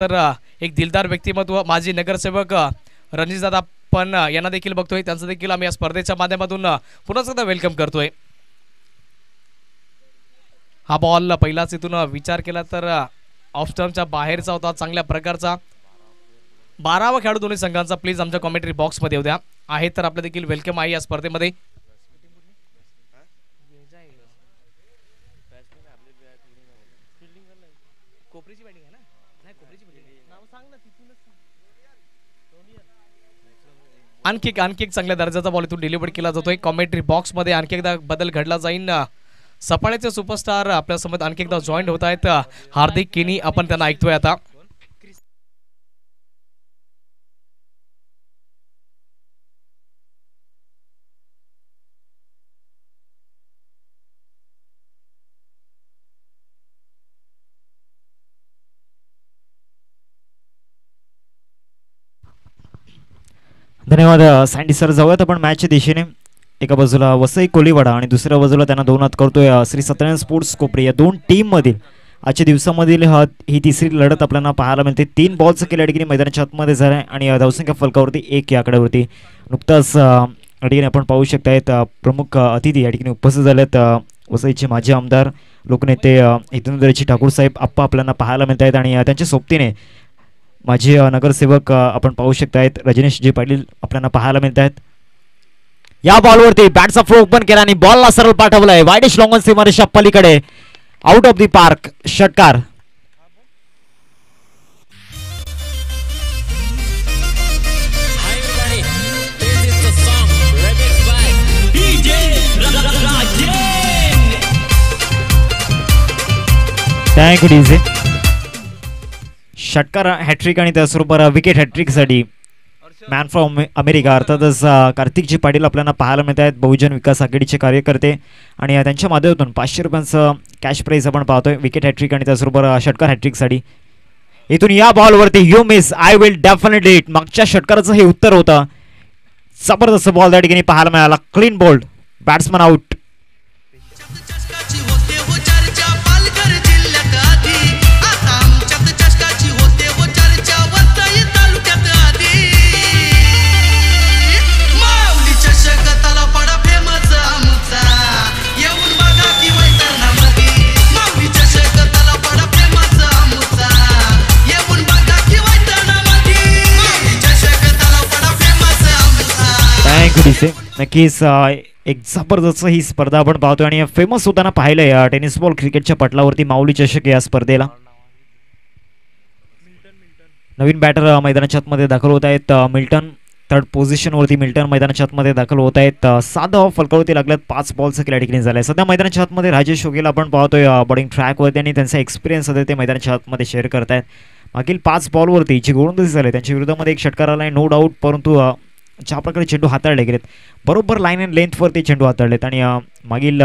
तर एक दिलदार व्यक्तिमत्व माजी नगरसेवक रणजितदादा पण यांना देखील बघतोय, त्यांचं देखील आम्ही या स्पर्धेच्या माध्यमातून पुन्हा एकदा वेलकम करतोय। हा बॉल पहिलाच इथून विचार केला तर ऑफ स्टंपच्या बाहेरचा होता, चांगल्या प्रकारचा 12वा खेळाडू दोन्ही संघांचा प्लीज आमच्या कमेंटरी बॉक्स मध्ये उद्या आहे तर आपलं देखील वेलकम आहे या स्पर्धेमध्ये। आणखी एक चांगल्या दर्जाचा बॉल इथून डिलिव्हर केला जातोय कॉमेंट्री बॉक्स मध्ये। आणखी एकदा बदल घडला जाईल, सफाळ्याचे सुपरस्टार आपल्या समोर आणखी एकदा जॉईन होत आहेत, हार्दिक किनी आपण त्यांना ऐकतोय आता। धन्यवाद सँडी सर। जाऊयात आपण मॅचच्या दिशेने। एका बाजूला वसई कोलीवाडा आणि दुसऱ्या बाजूला त्यांना दोन हात करतोय श्री सत्यनारायण स्पोर्ट्स कोपरी। या दोन टीम मधील आजच्या दिवसामधील ही तिसरी लढत आपल्याला पाहायला मिळते। 3 बॉल्स केल्या ठिकाणी मैदानाच्या आतमध्ये झालाय आणि धावसंख्या फलकावरती 1 या आकड्यावरती। नुकताच ठिकाणी आपण पाहू शकतायत प्रमुख अतिथी या ठिकाणी उपस्थित झालेत, वसईचे माजी आमदार लोकनेते हितेंद्रजी ठाकूर साहेब आप्पा आपल्याला पाहायला मिळत आहेत आणि त्यांच्या सोबतीने माजी नगरसेवक आपण पाहू शकतायत रजनीशजी पाटील आपल्याला पाहायला मिळत आहेत। या बॉलवरती बॅटचा फ्लो ओपन केला आणि बॉलला सरळ पाठवलाय वाईडिश लॉंगन सीमारेषा पलीकडे, आउट ऑफ द पार्क, षटकार। Thank you DJ. षटकार हॅट्रिक आणि त्याचबरोबर विकेट हॅट्रिकसाठी मॅन फ्रॉम अमेरिका अर्थातच कार्तिकजी पाटील आपल्याला पाहायला मिळत आहेत, बहुजन विकास आघाडीचे कार्यकर्ते आणि त्यांच्या माध्यमातून 500 रुपयांचं कॅश प्राईज आपण पाहतोय विकेट हॅट्रिक आणि त्याचबरोबर षटकार हॅट्रिकसाठी। इथून या बॉलवरती you miss I will definitely hit, मागच्या षटकाराचं हे उत्तर होतं। जबरदस्त बॉल त्या ठिकाणी पाहायला मिळाला, क्लीन बोल्ड, बॅट्समन आउट। नक्कीच एक जबरदस्त ही स्पर्धा आपण पाहतोय आणि फेमस होताना पाहिलंय टेनिस बॉल क्रिकेटच्या पटलावरती माऊली चषक या स्पर्धेला। नवीन बॅटर मैदानाच्या आतमध्ये दाखल होत आहेत, मिल्टन थर्ड पोझिशनवरती मिल्टन मैदानाच्या आतमध्ये दाखल होत आहेत। 7 धावा फलकावरती लागल्यात, 5 बॉल्स केल्या ठिकाणी झालाय। सध्या मैदानाच्या आतमध्ये राजेश शोगेला आपण पाहतोय बॉलिंग ट्रॅकवरती आणि त्यांचा एक्सपिरियन्स ते मैदानाच्या आतमध्ये शेअर करतायत। मागील 5 बॉलवरती जी गोलंदाजी झाली त्यांच्या विरोधामध्ये एक षटकार आलाय नो डाऊट, परंतु ज्या प्रकारे चेंडू हाताळले गेलेत बरोबर लाईन अँड लेंथवरती चेंडू हाताळलेत आणि मागील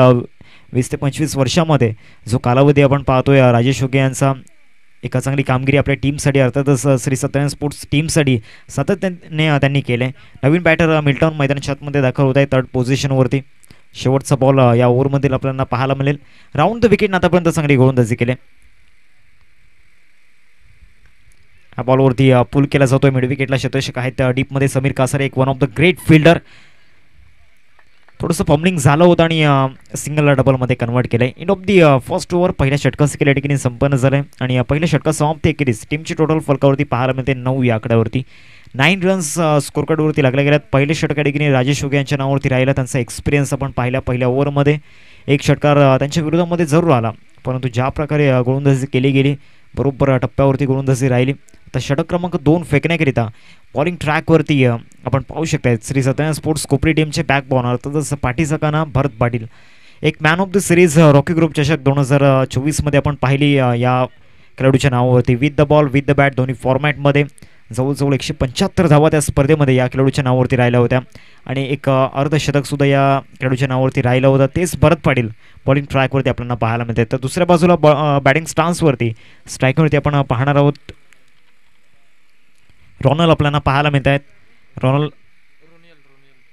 20 ते 25 वर्षामध्ये जो कालावधी आपण पाहतोय राजेश शोगे यांचा एका चांगली कामगिरी आपल्या टीमसाठी अर्थातच श्री सत्यनारायण स्पोर्ट्स टीमसाठी सातत्याने त्यांनी केले। नवीन बॅटर मिल्टन मैदानाच्या आतमध्ये दाखल होत आहे थर्ड पोझिशनवरती। शेवटचा बॉल या ओव्हरमधील आपल्याला पाहायला मिळेल। राऊंड द विकेट आतापर्यंत चांगली गोलंदाजी केली। हा बॉलवरती पुल केला जातोय, मिड विकेटला शतषक आहेत डीपमध्ये समीर कासारे, एक one of the great fielder. थोडंसं फंबलिंग झालं होतं आणि सिंगलला डबलमध्ये कन्वर्ट केलंय। End of the first over पहिल्या षटकाचं केल्या ठिकाणी संपन्न झालंय आणि पहिल्या षटकात समाप्ती एकेरीस टीमची टोटल फलकावरती पाहायला मिळते 9 या आकड्यावरती। 9 रन्स स्कोर कार्डवरती लागल्या गेल्यात। पहिले षटकार ठिकाणी राजेश शोगे यांच्या नावावरती राहिला, त्यांचा एक्सपिरियन्स आपण पाहिला। पहिल्या ओव्हरमध्ये एक षटकार त्यांच्या विरोधामध्ये जरूर आला, परंतु ज्या प्रकारे गोलंदाजी केली गेली बरोबर टप्प्यावरती गोलंदाजी राहिली। तर षटक क्रमांक 2 फेकण्याकरिता बॉलिंग ट्रॅकवरती आपण पाहू शकता श्री सत्यनारायण स्पोर्ट्स कोपरी टीमचे बॅक बॉलर तसंच पाठीचा काना भरत पाटील। एक man of the series Rocky group चषक 2024 मध्ये आपण पाहिली या खेळाडूच्या नावावरती। With the ball with the bat दोन्ही फॉर्मॅटमध्ये जवळजवळ 175 धावा त्या स्पर्धेमध्ये या खेळाडूच्या नावावरती राहिल्या होत्या आणि एक अर्धशतक सुद्धा या खेळाडूच्या नावावरती राहिला होता। तेच भरत पाटील बॉलिंग ट्रॅकवरती आपल्याला पाहायला मिळते। तर दुसऱ्या बाजूला बॅटिंग स्टान्सवरती स्ट्रायकवरती आपण पाहणार आहोत रोनल आपल्याला पाहायला मिळत आहेत।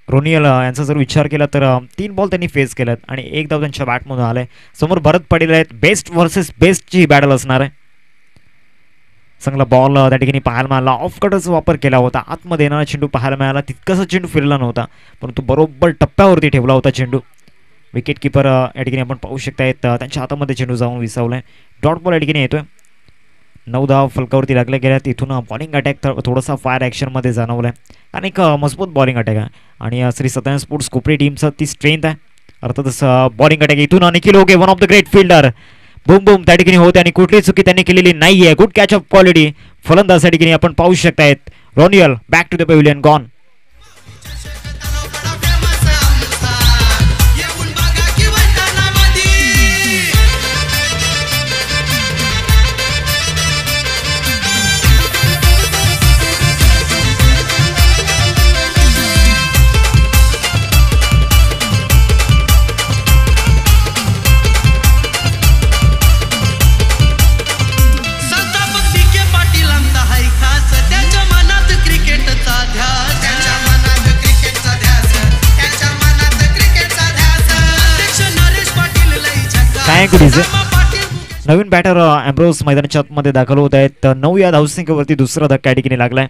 रोनियल यांचा जर विचार केला तर 3 बॉल त्यांनी फेस केलेत आणि 1 धाव त्यांच्या बॅटमधून आलाय। समोर भरत पाटील आहेत, बेस्ट वर्सेस बेस्टची बॅटल असणार आहे। चांगला बॉल त्या ठिकाणी पाहायला मिळाला. ऑफ कटचा वापर केला होता. आतमध्ये येणारा चेंडू पाहायला मिळाला. तितकासा चेंडू फिरला नव्हता, परंतु बरोबर टप्प्यावरती ठेवला होता चेंडू. विकेट किपर या ठिकाणी आपण पाहू शकतायत त्यांच्या हातामध्ये चेंडू जाऊन विसावलाय. डॉट बॉल या ठिकाणी येतोय. 9 धावा फलकावरती लागल्या गेल्या. तिथून बॉलिंग अटॅक थोडासा फायर ॲक्शनमध्ये जाणवलाय आणि एक मजबूत बॉलिंग अटॅक आहे. आणि श्री सत्यनारायण स्पोर्ट्स कोपरी टीमचं ती स्ट्रेंथ आहे. अर्थातच बॉलिंग अटॅक इथून Nikhil okay, one of the great fielder, boom boom त्या ठिकाणी होते आणि कुठलीही चुकी त्यांनी केलेली नाही आहे. गुड कॅच ऑफ क्वालिटी फलंदाज त्या ठिकाणी आपण पाहू शकतायत. रॉनियल back to the pavilion gone. नवीन बॅटर एम्ब्रोस मैदानाच्या आतमध्ये दाखल होत आहेत. 9 या धावसंख्येवरती दुसरा धक्का ठिकाणी लागलाय.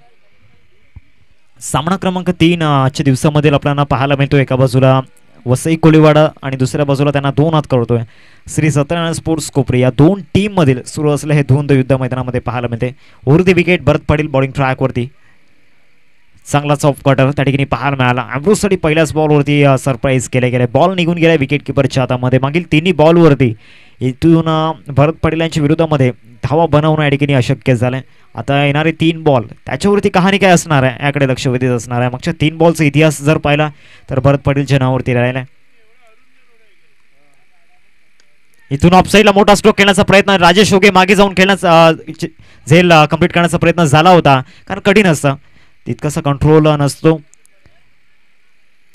सामना क्रमांक 3 आजच्या दिवसामध्ये आपल्याला पाहायला मिळतो. एका बाजूला वसई कोळीवाडा आणि दुसऱ्या बाजूला त्यांना 2 हात करतोय श्री सत्यनारायण स्पोर्ट्स कोपरी. या 2 टीम मधील सुरू असलेले हे धुंद युद्ध मैदानामध्ये पाहायला मिळते. वरती विकेट भरत पाटील बॉलिंग ट्रॅकवरती. चांगलाच ऑफ कटर त्या ठिकाणी पाहायला मिळाला. एम्ब्रोससाठी पहिल्याच बॉलवरती सरप्राईज केले गेले. बॉल निघून गेला विकेट किपरच्या हातामध्ये. मागील 3 बॉलवरती इथून भरत पाटील यांच्या विरोधामध्ये धावा बनवणं या ठिकाणी अशक्य झालंय. आता येणारे 3 बॉल त्याच्यावरती कहाणी काय असणार आहे याकडे लक्ष वेधीत असणार आहे. मागच्या 3 बॉलचा इतिहास जर पाहिला तर भरत पाटीलच्या नावावरती राहिलाय. इथून ऑफसाईडला मोठा स्ट्रोक खेळण्याचा प्रयत्न, राजेश होगे मागे जाऊन खेळण्याचा झेल कंप्लीट करण्याचा प्रयत्न झाला होता, कारण कठीण असतं, तितकासा कंट्रोल नसतो.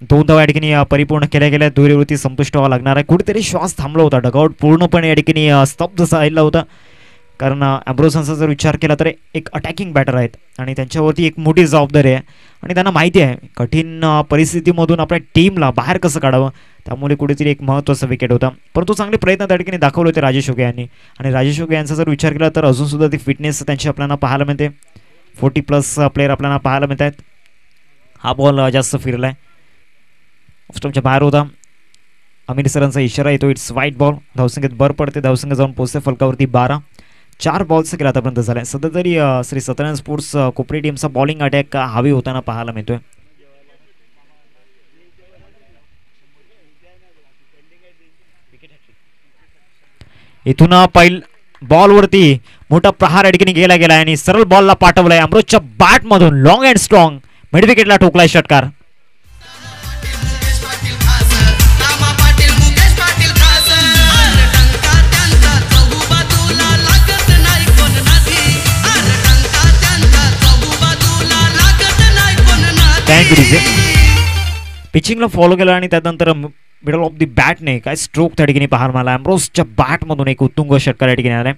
2 धावा या ठिकाणी परिपूर्ण केल्या गेल्या. दुहेरीवरती संपुष्ट व्हावं लागणार आहे. कुठेतरी श्वास थांबला होता. डगआउट पूर्णपणे या ठिकाणी स्तब्ध झालेला होता, कारण एम्ब्रोसांचा जर विचार केला तर एक अटॅकिंग बॅटर आहेत आणि त्यांच्यावरती एक मोठी जबाबदारी आहे आणि त्यांना माहिती आहे कठीण परिस्थितीमधून आपल्या टीमला बाहेर कसं काढावं. त्यामुळे कुठेतरी एक महत्त्वाचा विकेट होता, परंतु चांगले प्रयत्न त्या ठिकाणी दाखवले होते राजेश होगे यांनी. आणि राजेश होगे यांचा जर विचार केला तर अजूनसुद्धा ती फिटनेस त्यांची आपल्याला पाहायला मिळते. 40+ प्लेयर आपल्याला पाहायला मिळत आहेत. हा बॉल जास्त फिरलाय, ऑफस्टॉपच्या बाहेर होता. अमीर सरांचा इशारा येतो. इट्स वाईट बॉल. धावसंख्येत भर पडते. धावसंख्या जाऊन पोहोचते फलकावरती 12. 4 बॉल्स केला आतापर्यंत झालाय. सध्या तरी श्री सत्यनारायण स्पोर्ट्स कोपरी टीमचा बॉलिंग अटॅक हवी होताना पाहायला मिळतोय. इथून पहिल्या बॉलवरती मोठा प्रहार अडकीने गेला आणि सरळ बॉलला पाठवलाय. अमृतच्या बॅट मधून लॉंग अँड स्ट्रॉंग मिड विकेटला ठोकलाय षटकार. पिचिंगला फॉलो केला आणि त्यानंतर मिडल ऑफ द बॅटने काय स्ट्रोक त्या ठिकाणी पाहायला मिळाला. एम्ब्रोसच्या बॅटमधून एक उत्तुंग षटकार या ठिकाणी आलाय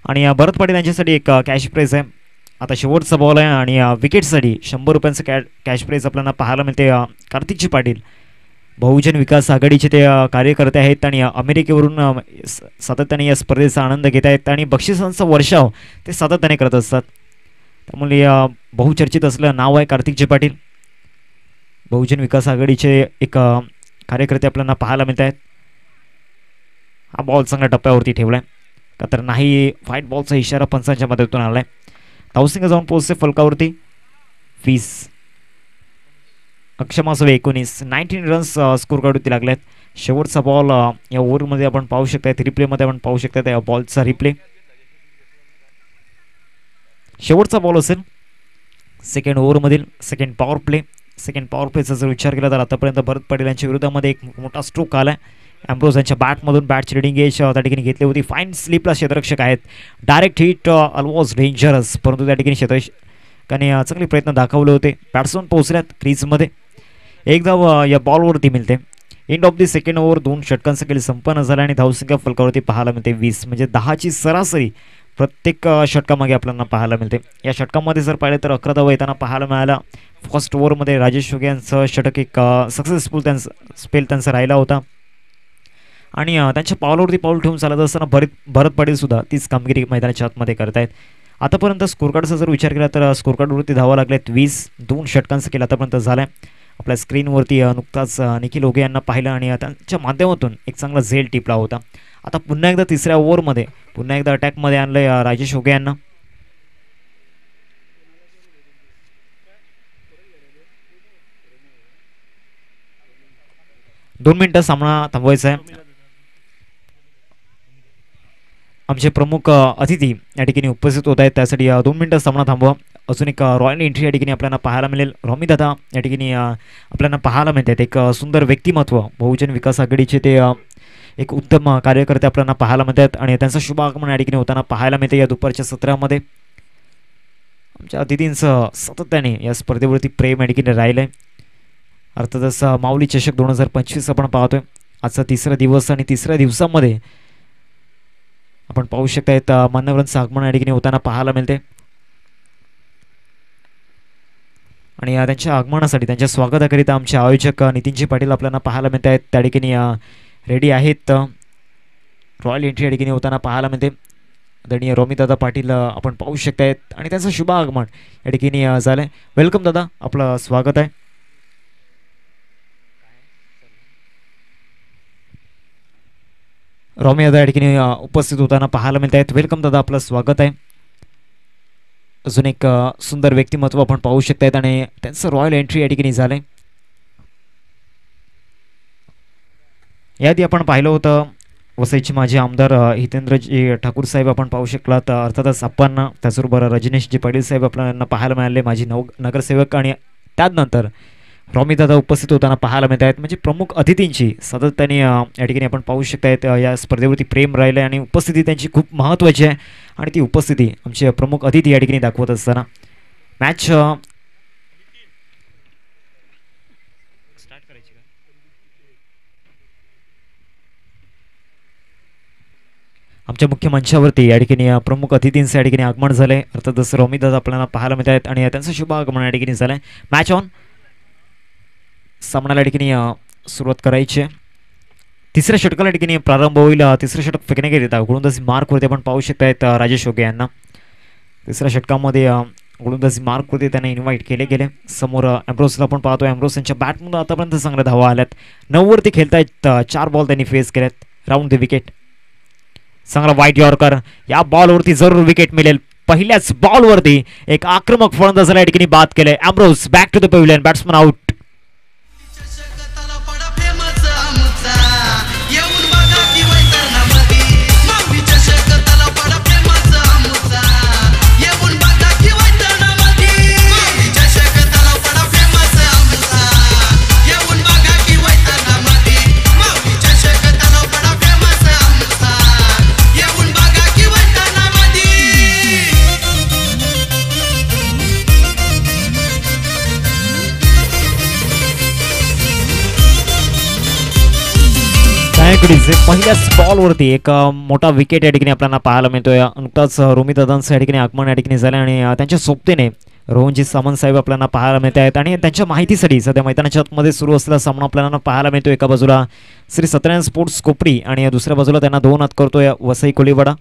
आणि भरत पाटील यांच्यासाठी एक कॅश प्राइज आहे. आता शेवटचा बॉल आहे आणि विकेटसाठी 100 रुपयांचं कॅश प्राइज आपल्याला पाहायला मिळते. कार्तिकजी पाटील बहुजन विकास आघाडीचे ते कार्यकर्ते आहेत आणि अमेरिकेवरून सातत्याने या स्पर्धेचा आनंद घेत आहेत आणि बक्षिसांचा वर्षाव ते सातत्याने करत असतात. त्यामुळे बहुचर्चित असलेलं नाव आहे कार्तिकजी पाटील. बहुजन विकास आघाडीचे एक कार्यकर्ते आपल्याला पाहायला मिळत आहेत. हा बॉल चांगल्या टप्प्यावरती ठेवलाय का तर नाही. व्हाईट बॉलचा इशारा पंचांच्या मदतीतून आलाय. धावसंख्या जाऊन पोहोचते फलकावरती 20. अक्षमासह 19. 19 रन्स स्कोर काढून लागलेत. शेवटचा बॉल या ओव्हरमध्ये आपण पाहू शकताय. रिप्लेमध्ये आपण पाहू शकता या बॉलचा रिप्ले. शेवटचा बॉल असेल सेकंड ओव्हरमधील second power play. Second power प्लेचा जर विचार केला तर आतापर्यंत भरत पाटील यांच्या विरोधामध्ये एक मोठा स्ट्रोक आला आहे. एम्ब्रोस यांच्या बॅटमधून बॅटची रिडिंग एज त्या ठिकाणी घेतली होती. फाईन स्लिपला क्षेत्ररक्षक आहेत. डायरेक्ट हिट ऑलमोस्ट डेंजरस, परंतु त्या ठिकाणी क्षेत्ररक्षकाने चांगले प्रयत्न दाखवले होते. बॅट्समन पोहोचल्यात क्रीजमध्ये. एक धाव या बॉलवरती मिळते. End of the second over 2 षटकांचा खेळ संपन्न झाला आणि धावसंख्या फलकावरती पाहायला मिळते 20. म्हणजे 10ची सरासरी प्रत्येक षटकामागे आपल्याला पाहायला मिळते. या षटकामध्ये जर पाहिलं तर 11 धावा येताना पाहायला मिळाला. फर्स्ट ओव्हरमध्ये राजेश होगे यांचं षटक एक सक्सेसफुल स्पेल त्यांचा राहिला होता आणि त्यांच्या पावलावरती पाऊल ठेवून चालत असताना भरत पाटील सुद्धा तीच कामगिरी मैदानाच्या आतमध्ये करतायत. आतापर्यंत स्कोर कार्डचा जर विचार केला तर स्कोर कार्डवरती धावा लागल्यात 20, 2 षटकांचा केला आतापर्यंत झाला आहे. आपल्या स्क्रीनवरती नुकताच निखिल ओगे यांना पाहिलं आणि त्यांच्या माध्यमातून एक चांगला झेल टिपला होता. आता पुन्हा एकदा तिसऱ्या ओव्हरमध्ये पुन्हा एकदा अटॅकमध्ये आणलंय राजेश ओगे यांना. दोन मिनिटं सामना थांबवायचा आहे. आमचे प्रमुख अतिथी या ठिकाणी उपस्थित होत आहेत, त्यासाठी 2 मिनिटं सामना थांबवा. अजून एक रॉयल एंट्री या ठिकाणी आपल्याला पाहायला मिळेल. रॉमी दादा या ठिकाणी आपल्याला पाहायला मिळतात. एक सुंदर व्यक्तिमत्व, बहुजन विकास आघाडीचे ते एक उत्तम कार्यकर्ते आपल्याला पाहायला मिळतात आणि त्यांचं शुभ आगमन या ठिकाणी होताना पाहायला मिळते या दुपारच्या सत्रामध्ये. आमच्या अतिथींचं सातत्याने या स्पर्धेवरती प्रेम या ठिकाणी राहिलं आहे. अर्थातच माऊली चषक 2025 आपण पाहतोय. आजचा तिसरा दिवस आणि तिसऱ्या दिवसामध्ये आपण पाहू शकतायत मान्यवरांचं आगमन या ठिकाणी होताना पाहायला मिळते आणि त्यांच्या आगमनासाठी त्यांच्या स्वागताकरिता आमचे आयोजक नितीनजी पाटील आपल्याला पाहायला मिळत आहेत. त्या ठिकाणी रेडी आहेत. रॉयल एंट्री या ठिकाणी होताना पाहायला मिळते. आदरणीय रोमिदादा पाटील आपण पाहू शकतायत आणि त्यांचं शुभ आगमन या ठिकाणी झालंय. वेलकम दादा, आपलं स्वागत आहे. रॉमी दादा या ठिकाणी उपस्थित होताना पाहायला मिळत आहेत. वेलकम दादा, आपलं स्वागत आहे. अजून एक सुंदर व्यक्तिमत्व आपण पाहू शकतायत आणि त्यांचं रॉयल एंट्री या ठिकाणी झालंय. याआधी आपण पाहिलं होतं वसईचे माजी आमदार हितेंद्रजी ठाकूर साहेब आपण पाहू शकलात. अर्थातच आपण त्याचबरोबर रजनीशजी पाटील साहेब आपल्याला पाहायला मिळाले, माजी नगरसेवक, आणि त्यानंतर रॉमी दादा उपस्थित होताना पाहायला मिळत आहेत. म्हणजे प्रमुख अतिथींची सातत्याने या ठिकाणी आपण पाहू शकतायत या स्पर्धेवरती प्रेम राहिलं आहे आणि उपस्थिती त्यांची खूप महत्त्वाची आहे आणि ती उपस्थिती आमचे प्रमुख अतिथी या ठिकाणी दाखवत असताना मॅच आमच्या मुख्य मंचावरती या ठिकाणी प्रमुख अतिथींचं या ठिकाणी आगमन झालं आहे. अर्थातच रॉमी दादा आपल्याला पाहायला मिळत आहेत आणि त्यांचं शुभ आगमन या ठिकाणी झालं आहे. Match on. सामन्याला या ठिकाणी सुरुवात करायची आहे. तिसऱ्या षटकाला या ठिकाणी प्रारंभ होईल. तिसरं षटक फेकण्याकरिता गोलंदाजी मार्कवरती आपण पाहू शकतायत राजेश ओगे यांना. तिसऱ्या षटकामध्ये गोलंदाजी मार्कवरती त्यांना इन्व्हाइट केले गेले. समोर एम्ब्रोसला आपण पाहतो. एम्ब्रोस यांच्या बॅटमधून आतापर्यंत चांगल्या धावा आल्यात. 9 वरती खेळतायत. 4 बॉल त्यांनी फेस केल्यात. Round the wicket. चांगला वाईट यॉर्कर. या बॉलवरती जरूर विकेट मिळेल. पहिल्याच बॉलवरती एक आक्रमक फलंदाजाला या ठिकाणी बाद केलंय. Ambrose back to the pavilion. Batsman out. पहिल्याच बॉलवरती एक मोठा विकेट या ठिकाणी आपल्याला पाहायला मिळतोय. नुकताच रोमी दादांचं या ठिकाणी आगमन या ठिकाणी झालं आणि त्यांच्या सोबतीने रोहनजी सामंत साहेब आपल्याला पाहायला मिळत आहेत आणि त्यांच्या माहितीसाठी सध्या मैदानाच्या आतमध्ये सुरू असलेला सामना आपल्याला पाहायला मिळतो. एका बाजूला श्री सत्यनारायण स्पोर्ट्स कोपरी आणि दुसऱ्या बाजूला त्यांना 2 हात करतोय वसई कोलीवाडा.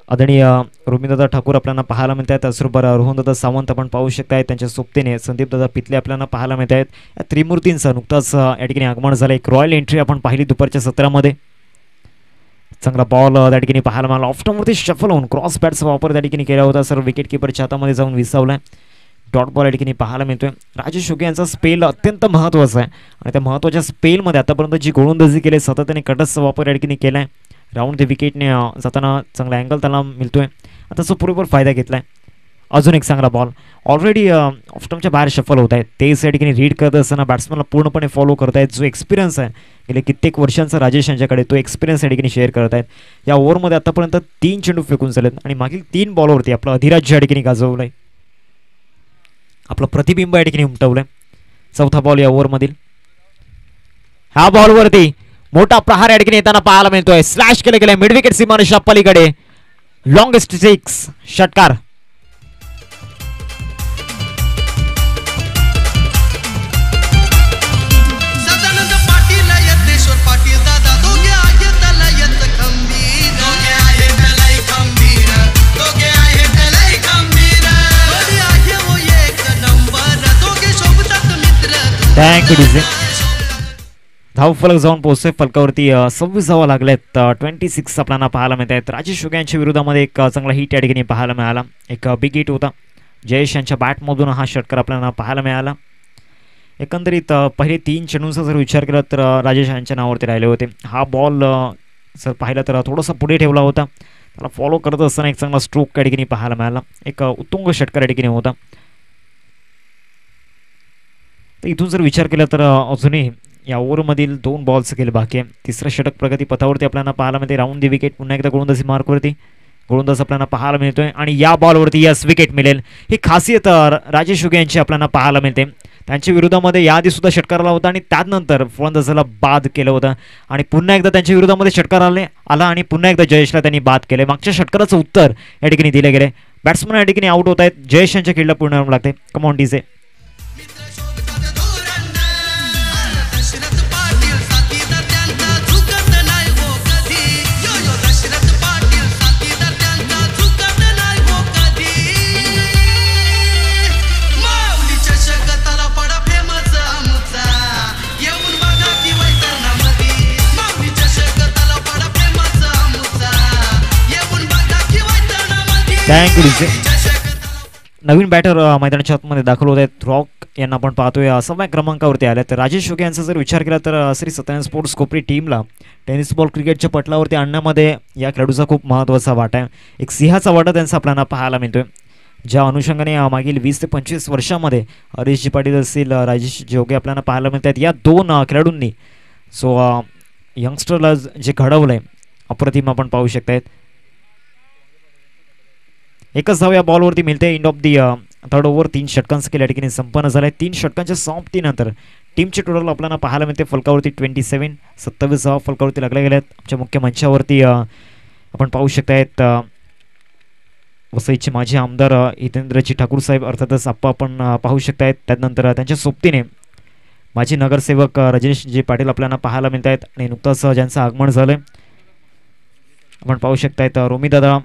आदरणीय रोमिदादा ठाकूर आपल्याला पाहायला मिळत आहेत. त्याचबरोबर रोहनदादा सावंत आपण पाहू शकताय. त्यांच्या सोबतीने संदीपदादा पितले आपल्याला पाहायला मिळत आहेत. या त्रिमूर्तींचं नुकताच या ठिकाणी आगमन झालं. एक रॉयल एंट्री आपण पाहिली दुपारच्या सत्रामध्ये. चांगला बॉल त्या ठिकाणी पाहायला मिळाला. ऑफ्टमवरती शफल होऊन क्रॉस बॅटचा वापर त्या ठिकाणी केला होता. सर्व विकेट किपरच्या हातामध्ये जाऊन विसावलाय. डॉट बॉल या ठिकाणी पाहायला मिळतोय. राजेश ओगे यांचा स्पेल अत्यंत महत्त्वाचा आहे आणि त्या महत्त्वाच्या स्पेलमध्ये आतापर्यंत जी गोलंदाजी केली सातत्याने कटसचा वापर या ठिकाणी केला आहे. राऊंड द विकेटने जाताना चांगला अँगल त्याला मिळतोय. आता तो पुरेपूर फायदा घेतलाय. अजून एक चांगला बॉल. ऑलरेडी ऑफस्टमच्या बाहेर शफल होत आहेत. तेच या ठिकाणी रीड करत असताना बॅट्समॅनला पूर्णपणे फॉलो करतायत. जो एक्सपिरियन्स आहे गेले कित्येक वर्षांचा राजेश यांच्याकडे, तो एक्सपिरियन्स या ठिकाणी शेअर करत आहेत. या ओव्हरमध्ये आतापर्यंत 3 चेंडू फेकून झालेत आणि मागील 3 बॉलवरती आपलं अधिराज्य या ठिकाणी गाजवलंय. आपलं प्रतिबिंब या ठिकाणी उमटवलंय. चौथा बॉल या ओव्हरमधील. ह्या बॉलवरती मोठा प्रहार या ठिकाणी येताना पाहायला मिळतोय. स्लॅश केले गेले मिड विकेट सीमारेषा पलीकडे. लॉंगेस्ट 6 षटकार. पाटील यज्ञेश्वर पाटील दादा दोघे आहेत लयत खंबी. दोघे आहेत थँक्यू डीजे. धावफलक जाऊन पोहोचतोय फलकावरती 26 धावा लागल्यात. 26 आपल्याला पाहायला मिळत आहेत. राजेश शुगे यांच्या विरोधामध्ये एक चांगला हिट या ठिकाणी पाहायला मिळाला. एक बिग हिट होता. जयेश यांच्या बॅटमधून हा षटकार आपल्याला पाहायला मिळाला. एकंदरीत पहिले 3 चेंडूंचा जर विचार केला तर राजेश यांच्या नावावरती राहिले होते. हा बॉल जर पाहिला तर थोडासा पुढे ठेवला होता. त्याला फॉलो करत असताना एक चांगला स्ट्रोक या ठिकाणी पाहायला मिळाला. एक उत्तुंग षटकार या ठिकाणी होता. तर इथून जर विचार केला तर अजूनही या ओव्हरमधील 2 बॉल्स गेले बाकी आहे. तिसरं षटक प्रगती पथावरती आपल्याला पाहायला मिळते. राऊंड दी विकेट पुन्हा एकदा गोलंदाजी मार्कवरती गोलंदाज आपल्याला पाहायला मिळतोय आणि या बॉलवरती यस विकेट मिळेल. ही खासियत राजेश शुगे यांची आपल्याला पाहायला मिळते. त्यांच्या विरोधामध्ये याआधी सुद्धा षटकार आला होता आणि त्यानंतर फलंदाजाला बाद केलं होतं आणि पुन्हा एकदा त्यांच्या विरोधामध्ये षटकार आला आणि पुन्हा एकदा जयेशला त्यांनी बाद केले. मागच्या षटकाराचं उत्तर या ठिकाणी दिले गेले. बॅट्समन या ठिकाणी आउट होत आहेत. जयेश यांच्या खेळला पूर्ण लागते. Come on DJ. Thank you DJ. नवीन बॅटर मैदानाच्या आतमध्ये दाखल होत आहेत. रॉक यांना आपण पाहतोय 6व्या क्रमांकावरती आल्या. तर राजेश शुगे यांचा जर विचार केला तर श्री सत्यनारायण स्पोर्ट्स कोपरी टीमला टेनिस बॉल क्रिकेटच्या पटलावरती आणण्यामध्ये या खेळाडूचा खूप महत्त्वाचा वाटा आहे. एक सिंहाचा वाटा त्यांचा आपल्याला पाहायला मिळतोय. ज्या अनुषंगाने मागील 20 ते 25 वर्षामध्ये हरीशजी पाटील असतील, राजेश जोगे आपल्याला पाहायला मिळतात. या 2 खेळाडूंनी यंगस्टरला जे घडवलं आहे अप्रतिम आपण पाहू शकतायत. एकच धाव या बॉलवरती मिळते. End of the 3rd over. 3 षटकांचं केल्या ठिकाणी संपन्न झालं आहे. 3 षटकांच्या समाप्तीनंतर टीमचे टोटल आपल्याला पाहायला मिळते फलकावरती 27. 27 धावा फलकावरती लागल्या गेल्यात. आमच्या मुख्य मंचावरती आपण पाहू शकतायत वसईचे माजी आमदार हितेंद्रजी ठाकूर साहेब अर्थातच आप्पा आपण पाहू शकतायत. त्यानंतर त्यांच्या सोबतीने माजी नगरसेवक रजनीशजी पाटील आपल्याला पाहायला मिळत आहेत आणि नुकताच ज्यांचं आगमन झालं आपण पाहू शकतायत. रोमीदादा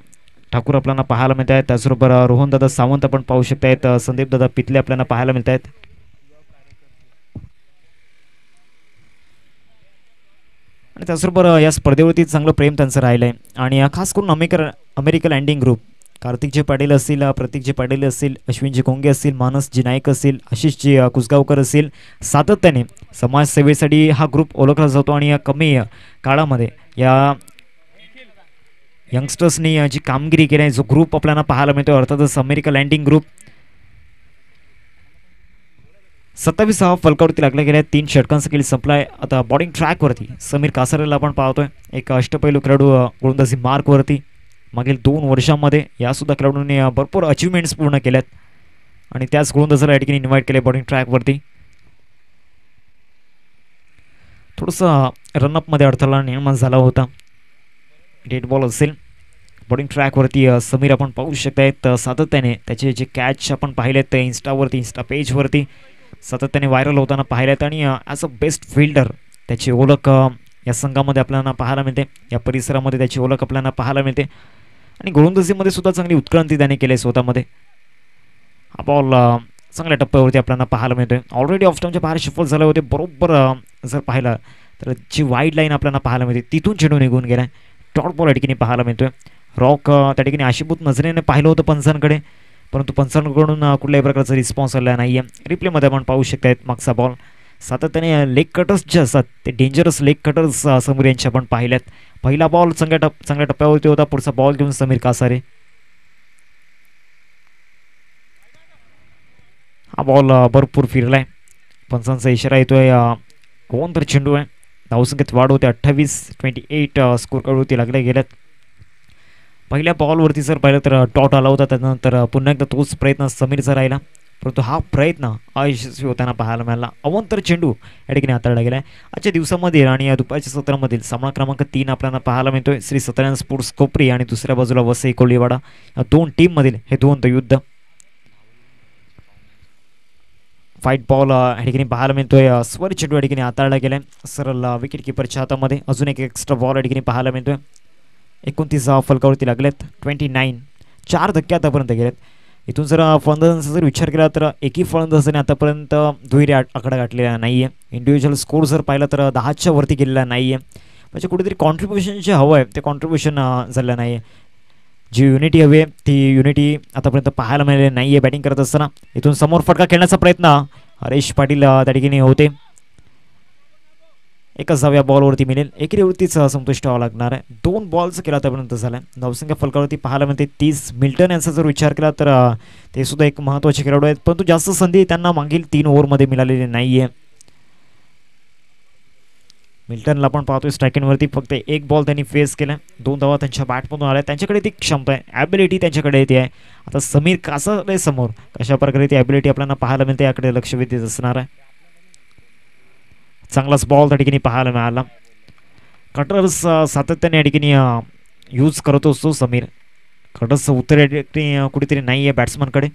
ठाकूर आपल्याला पाहायला मिळत आहेत. त्याचबरोबर रोहनदादा सावंत आपण पाहू शकतायत. संदीपदादा पितले आपल्याला पाहायला मिळत आहेत. आणि त्याचबरोबर या स्पर्धेवरती चांगलं प्रेम त्यांचं राहिलं आहे आणि खास करून अमेरिकन लँडिंग ग्रुप कार्तिकजी पाटील असतील, प्रतीकजी पाटील असतील, अश्विनजी कोंगे असतील, मानसजी नाईक असतील, आशिषजी कुसगावकर असतील, सातत्याने समाजसेवेसाठी हा ग्रुप ओळखला जातो आणि या कमी काळामध्ये या यंगस्टर्सनी जी कामगिरी केली आहे जो ग्रुप आपल्याला पाहायला मिळतो अर्थातच अमेरिकन लँडिंग ग्रुप. 27 धावा फलकावरती लागल्या गेल्या. 3 षटकांचा खेळ संपलाय. आता बॉलिंग ट्रॅकवरती समीर कासारेला आपण पाहतोय. एक अष्टपैलू खेळाडू गोलंदाजी मार्कवरती. मागील 2 वर्षांमध्ये यासुद्धा खेळाडूंनी भरपूर अचिव्हमेंट्स पूर्ण केल्यात आणि त्याच गोलंदाजाला या ठिकाणी इन्व्हाइट केले बॉलिंग ट्रॅकवरती. थोडंसं रनअपमध्ये अडथळा निर्माण झाला होता. डेड बॉल असेल. बॉलिंग ट्रॅकवरती समीर आपण पाहू शकतायत. सातत्याने त्याचे जे कॅच आपण पाहिलेत ते इंस्टा पेजवरती सातत्याने व्हायरल होताना पाहिलेत आणि ॲज अ बेस्ट फिल्डर त्याची ओळख या संघामध्ये आपल्याला पाहायला मिळते. या परिसरामध्ये त्याची ओळख आपल्याला पाहायला मिळते आणि गोलंदाजीमध्ये सुद्धा चांगली उत्क्रांती त्याने केली स्वतःमध्ये. हा बॉल चांगल्या टप्प्यावरती आपल्याला पाहायला मिळतोय. ऑलरेडी ऑफ स्टंपच्या बाहेर शफल झाले होते. बरोबर जर पाहिलं तर जी वाईड लाईन आपल्याला पाहायला मिळते तिथून चेंडू निघून गेला. डॉट बॉल या ठिकाणी पाहायला मिळतोय. रॉक त्या ठिकाणी आशीभूत नजरेने पाहिलं होतं पंचांकडे परंतु पंचांकडून कुठल्याही प्रकारचा रिस्पॉन्स आला नाही आहे. रिप्लेमध्ये आपण पाहू शकतायत मागचा बॉल. सातत्याने लेग कटर्स जे असतात ते डेंजरस लेग कटर्स समीर यांचे आपण पाहिल्यात. पहिला बॉल चांगल्या टप्प्यावरती होता. पुढचा बॉल घेऊन समीर कासारे. हा बॉल भरपूर फिरलाय. पंचांचा इशारा येतोय. कोण तर चेंडू आहे. धावसंख्येत वाढ होते. 28 स्कोर काढवरती लागल्या गेल्यात. पहिल्या बॉलवरती जर पाहिलं तर डॉट आला होता. त्यानंतर पुन्हा एकदा तोच प्रयत्न समीरचा राहिला परंतु हा प्रयत्न अयशस्वी होताना पाहायला मिळाला. अवंतर चेंडू या ठिकाणी हाताळला गेला आहे. आजच्या दिवसामध्ये आणि या दुपारच्या सत्रामधील सामना क्रमांक 3 आपल्याला पाहायला मिळतोय. श्री सत्यनारायण स्पोर्ट्स कोपरी आणि दुसऱ्या बाजूला वसई कोळीवाडा या 2 टीममधील हे दुरंत युद्ध. फाईट बॉल या ठिकाणी पाहायला मिळतोय. स्वर चेंडू या ठिकाणी हाताळला गेलाय सरळ विकेट किपरच्या हातामध्ये. अजून एक एक्स्ट्रा बॉल या ठिकाणी पाहायला मिळतोय. 29 फलकावरती लागलेत. 29 4 धक्के आतापर्यंत गेलेत. इथून जर फलंदाजांचा जर विचार केला तर एकही फलंदाजाने आतापर्यंत दुहेरी आकडा गाठलेला नाही आहे. इंडिव्हिज्युअल स्कोर जर पाहिला तर 10च्या वरती गेलेला नाही आहे. म्हणजे कुठेतरी कॉन्ट्रीब्युशन जे हवं आहे ते कॉन्ट्रीब्युशन झालं नाही आहे. जी युनिटी हवी आहे ती युनिटी आतापर्यंत पाहायला मिळालेली नाही आहे. बॅटिंग करत असताना इथून समोर फटका खेळण्याचा प्रयत्न हरेश पाटील त्या ठिकाणी होते. एकच धाव या बॉलवरती मिळेल. एकेरीवरतीच संतुष्ट व्हावं लागणार आहे. 2 बॉल्स केला आतापर्यंत झाला आहे. धावसंख्या फलकावरती पाहायला मिळते 30. मिल्टन यांचा जर विचार केला तर ते सुद्धा एक महत्त्वाचे खेळाडू आहेत, परंतु जास्त संधी त्यांना मागील 3 ओव्हरमध्ये मिळालेली नाही आहे. मिल्टनला पण पाहतोय स्ट्रायकिंगवरती फक्त 1 बॉल त्यांनी फेस केला. 2 धावा त्यांच्या बॅटमधून आल्या. त्यांच्याकडे ती क्षमता आहे, ॲबिलिटी त्यांच्याकडे येते आहे. आता समीर कासारे समोर कशा प्रकारे ती ॲबिलिटी आपल्याला पाहायला मिळते याकडे लक्ष वेधीत असणार आहे. चांगलाच बॉल त्या ठिकाणी पाहायला मिळाला. कटर्स सातत्याने या ठिकाणी यूज करत असतो समीर. कटर्स उत्तर या ठिकाणी कुठेतरी नाही आहे बॅट्समनकडे.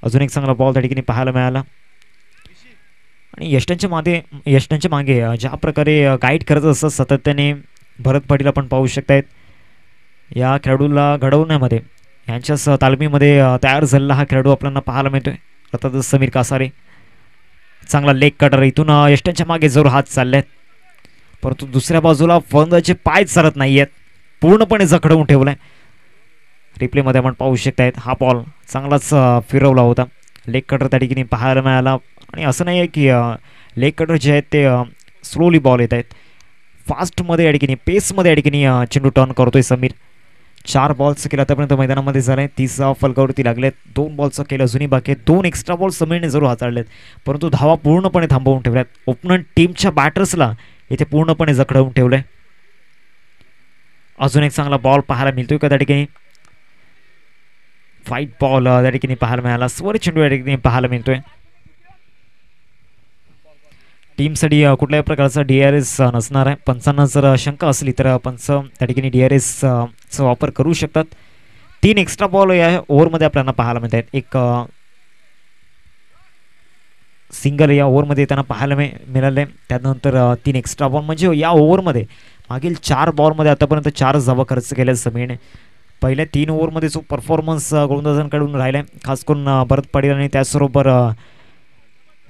अजून एक चांगला बॉल त्या ठिकाणी पाहायला मिळाला. आणि यष्टांच्या मागे ज्या प्रकारे गाईड करत असतात सातत्याने भरत पाटील आपण पाहू शकतायत. या खेळाडूला घडवण्यामध्ये यांच्याच तालमीमध्ये तयार झालेला हा खेळाडू आपल्याला पाहायला मिळतोय. अर्थातच समीर कासारे. चांगला लेग कटर. इथून यष्टांच्या मागे जरूर हात चालले आहेत, परंतु दुसऱ्या बाजूला फलंदाजाचे पाय चालत नाही आहेत. पूर्णपणे जखडवून ठेवलं आहे. रिप्लेमध्ये आपण पाहू शकतायत हा बॉल चांगलाच फिरवला होता. लेग कटर त्या ठिकाणी पाहायला मिळाला. आणि असं नाही आहे की लेग कटर जे आहेत ते स्लोली बॉल येत आहेत. फास्टमध्ये या ठिकाणी पेसमध्ये या ठिकाणी चेंडू टर्न करतोय समीर. 4 बॉल्स केला आतापर्यंत मैदानामध्ये झाला आहे. 30 फलकावरती लागलेत. 2 बॉल्सचं केलं अजूनही बाकी आहेत. 2 एक्स्ट्रा बॉल समीरने जरूर हाताळलेत, परंतु धावा पूर्णपणे थांबवून ठेवल्यात. ओपनंट टीमच्या बॅटर्सला इथे पूर्णपणे जखडवून ठेवलंय. अजून एक चांगला बॉल पाहायला मिळतोय का त्या ठिकाणी. फाईट बॉल त्या ठिकाणी पाहायला मिळाला. स्वर चेंडू या ठिकाणी पाहायला मिळतोय. टीमसाठी कुठल्याही प्रकारचा DRS नसणार आहे. पंचांना जर शंका असली तर पंच त्या ठिकाणी DRSचा वापर करू शकतात. 3 एक्स्ट्रा बॉल या ओव्हरमध्ये आपल्याला पाहायला मिळत आहेत. एक सिंगल या ओव्हरमध्ये त्यांना पाहायला मिळाले. त्यानंतर 3 एक्स्ट्रा बॉल म्हणजे या ओव्हरमध्ये मागील 4 बॉलमध्ये आतापर्यंत 4 धावा खर्च केल्या समीरने. पहिल्या 3 ओव्हरमध्ये जो परफॉर्मन्स गोलंदाजांकडून राहिला आहे, खास करून भरत पाटील आणि त्याचबरोबर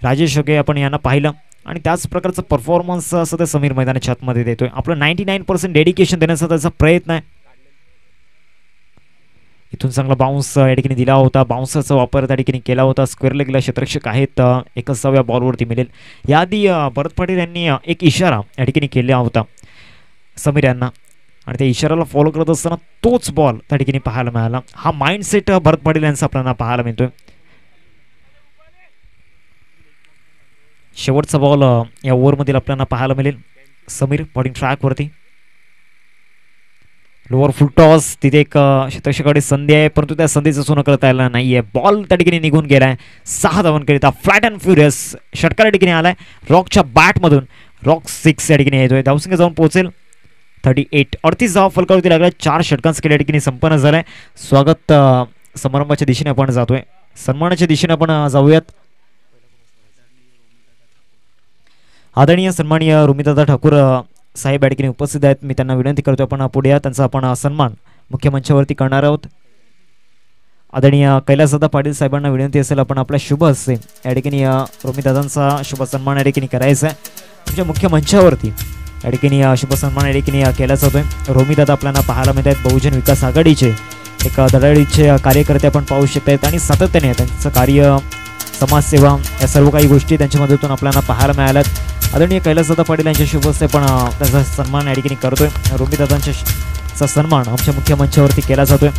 राजेश होगे आपण यांना पाहिलं, आणि त्याच प्रकारचा परफॉर्मन्स सध्या समीर मैदानाच्या आतमध्ये देतोय. आपलं 99% डेडिकेशन देण्याचा त्याचा प्रयत्न आहे. इथून चांगला बाउन्स या ठिकाणी दिला होता. बाउन्सरचा वापर त्या ठिकाणी केला होता. स्क्वेअर लेगला क्षेत्ररक्षक आहेत. 61व्या बॉलवरती मिळेल. याआधी भरत पाटील यांनी एक इशारा या ठिकाणी केला होता समीर यांना, आणि त्या इशाराला फॉलो करत असताना तोच बॉल त्या ठिकाणी पाहायला मिळाला. हा माइंडसेट भरत पाटील यांचा आपल्याला पाहायला मिळतोय. शेवटचा बॉल या ओव्हरमधील आपल्याला पाहायला मिळेल. समीर बॉलिंग ट्रॅकवरती. Lower full toss. तिथे एक क्षेत्ररक्षकाकडे संधी आहे, परंतु त्या संधीचं सोनं करता आलं नाही आहे. बॉल त्या ठिकाणी निघून गेलाय. 6 धावांकरिता फ्लॅट अँड फ्युरियस षटकार या ठिकाणी आलाय रॉकच्या बॅटमधून. रॉक 6 या ठिकाणी येतोय. धावसंख्या जाऊन पोहोचेल 38. 38 धावा फलकावरती लागल्या. 4 षटकांचा खेळ या ठिकाणी संपन्न झालाय. स्वागत समारंभाच्या दिशेने आपण जातोय. सन्मानाच्या दिशेने आपण जाऊयात. आदरणीय सन्माननीय रुमिदादा ठाकूर साहेब या ठिकाणी उपस्थित आहेत. मी त्यांना विनंती करतो आपण पुढे या त्यांचा आपण सन्मान मुख्य मंचावरती करणार आहोत. आदरणीय कैलासदादा पाटील साहेबांना विनंती असेल आपण आपल्या शुभ हस्ते या ठिकाणी रुमिदादांचा शुभ सन्मान या ठिकाणी करायचा आहे. तुमच्या मुख्य मंचावरती या ठिकाणी शुभ सन्मान या ठिकाणी केला जातोय. रोमिदादा आपल्याला पाहायला मिळत आहेत. बहुजन विकास आघाडीचे एक धडाडीचे कार्यकर्ते आपण पाहू शकतायत, आणि सातत्याने त्यांचं कार्य, समाजसेवा या सर्व काही गोष्टी त्यांच्या मदतीतून आपल्याला पाहायला मिळाल्यात. आदरणीय कैलासदादा पाटील यांच्या शुभ हस्ते पण त्यांचा सन्मान या ठिकाणी करतोय. रोमिदादांचा सन्मान आमच्या मुख्य मंचावरती केला जातोय.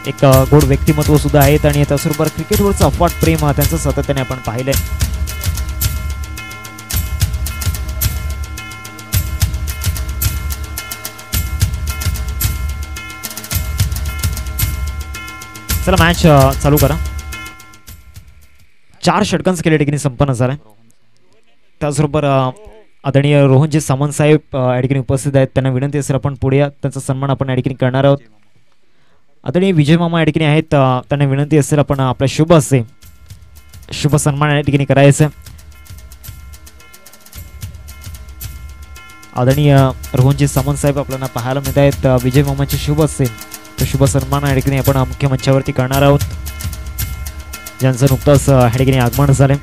एक गोड व्यक्तिमत्व सुद्धा आहेत, आणि त्याचबरोबर क्रिकेटवरचं अफाट प्रेम त्यांचं सातत्याने आपण पाहिलंय. चला मॅच चालू करा. 4 षटकांचा खेळ या ठिकाणी संपन्न झाला. त्याचबरोबर आदरणीय रोहनजी सामंत साहेब या ठिकाणी उपस्थित आहेत. त्यांना विनंती असेल आपण पुढे या त्यांचा सन्मान आपण या ठिकाणी करणार आहोत. आदरणीय विजय मामा या ठिकाणी आहेत. त्यांना विनंती असेल आपण आपल्या शुभ हस्ते शुभ सन्मान या ठिकाणी करायचं. आदरणीय रोहनजी सामंत साहेब आपल्याला पाहायला मिळत आहेत. विजय मामाचे शुभ हस्ते तो शुभ सन्मान या ठिकाणी आपण मुख्य मंचावरती करणार आहोत, ज्यांचं नुकतंच या ठिकाणी आगमन झाले.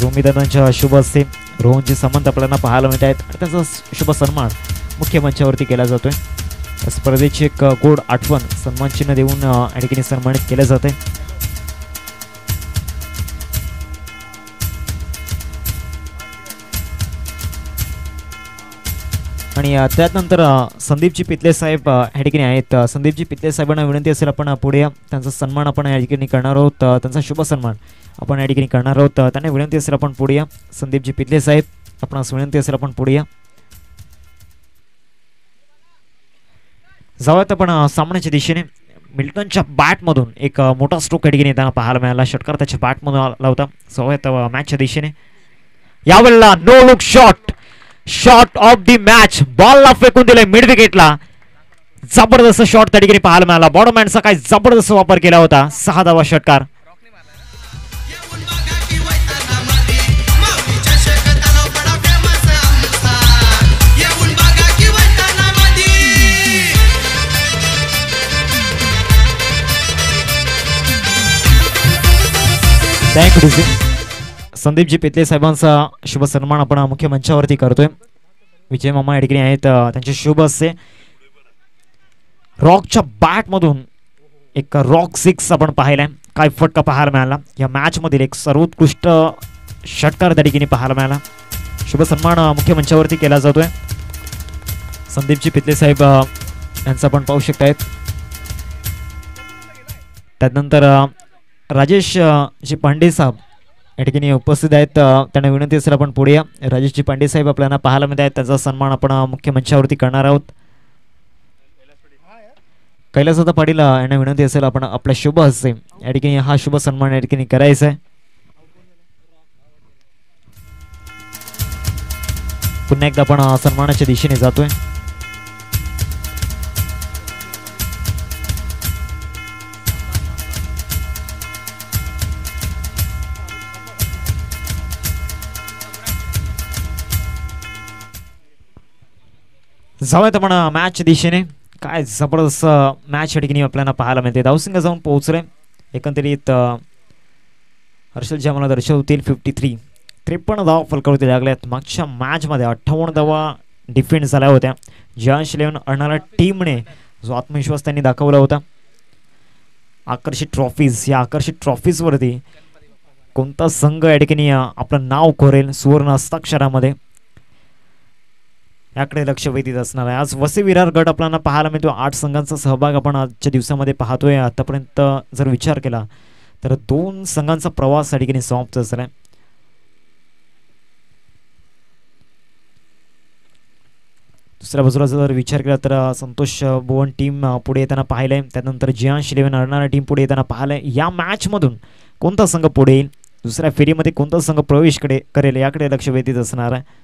रोमिदादांच्या शुभ हस्ते रोहनचे संबंध आपल्याला पाहायला मिळत आहेत आणि त्याचा शुभ सन्मान मुख्य मंचावरती केला जातोय. स्पर्धेची एक गोड आठवण सन्मान चिन्ह देऊन या ठिकाणी सन्मानित केले जाते. आणि त्यानंतर संदीपजी पितले साहेब या ठिकाणी आहेत. संदीपजी पितले साहेबांना विनंती असेल आपण पुढे या, त्यांचा सन्मान आपण या ठिकाणी करणार आहोत, त्यांचा शुभ सन्मान आपण या ठिकाणी करणार आहोत. त्यांना विनंती असेल आपण पुढे या. संदीपजी पितले साहेब आपणास विनंती असेल आपण पुढे या. जाऊयात आपण सामन्याच्या दिशेने. मिल्टनच्या बॅटमधून एक मोठा स्ट्रोक या ठिकाणी त्यांना पाहायला मिळाला. षटकार त्याच्या बॅटमधून आला होता. जाऊयात मॅचच्या दिशेने. यावेळेला no look shot, shot of the match. बॉलला फेकून दिले मिड विकेटला. जबरदस्त शॉट त्या ठिकाणी पाहायला मिळाला. बॉडमॅनचा काय जबरदस्त वापर केला होता. 6 धावा षटकार. थँक्यू संदीपजी पितले साहेबांचा शुभ सन्मान आपण मुख्य मंचावरती करतोय. विजय मामा या ठिकाणी आहेत, त्यांचे शुभ हस्ते रॉकच्या बॅटमधून एक रॉक 6 आपण पाहिलाय. काय फटका पाहायला मिळाला. या मॅच मधील एक सर्वोत्कृष्ट षटकार त्या ठिकाणी पाहायला मिळाला. शुभ सन्मान मुख्य मंचावरती केला जातोय. संदीपजी पितले साहेब यांचा आपण पाहू शकतायत. त्यानंतर राजेश जी पांडे साहेब या ठिकाणी उपस्थित आहेत. त्यांना विनंती असेल आपण पुढे या. राजेशजी पांडे साहेब आपल्याला पाहायला मिळत आहेत. त्याचा सन्मान आपण मुख्य मंचावरती करणार आहोत. कैलासदादा पाटील यांना विनंती असेल आपण आपल्या शुभ हस्ते या ठिकाणी हा शुभ सन्मान या ठिकाणी करायचा आहे. पुन्हा एकदा आपण सन्मानाच्या दिशेने जातोय. जाऊयात आपण मॅच दिशेने. काय जबरदस्त मॅच या ठिकाणी आपल्याला पाहायला मिळते. धावसंख्या जाऊन पोहोचले एकंदरीत हर्षल जी आम्हाला दर्शवतील 53 धावा फलकावरती लागल्यात. मागच्या मॅचमध्ये 58 धावा डिफेंड झाल्या होत्या. जयंश 11 अडणारा टीमने जो आत्मविश्वास त्यांनी दाखवला होता. आकर्षित ट्रॉफीज, या आकर्षित ट्रॉफीजवरती कोणता संघ या ठिकाणी आपलं नाव कोरेल सुवर्ण हस्ताक्षरामध्ये, याकडे लक्ष वेधित असणार आहे. आज वसई विरार गट आपल्याला पाहायला मिळतो. 8 संघांचा सहभाग आपण आजच्या दिवसामध्ये पाहतोय. आतापर्यंत जर विचार केला तर 2 संघांचा प्रवास या ठिकाणी समाप्त झाला आहे. दुसऱ्या बाजूला जर विचार केला तर संतोष भुवन टीम पुढे येताना पाहिलंय. त्यानंतर जियांश 11 अडणारा टीम पुढे येताना पाहिलंय. या मॅचमधून कोणता संघ पुढे येईल, दुसऱ्या फेरीमध्ये कोणता संघ प्रवेश करेल, याकडे लक्ष वेधित असणार आहे.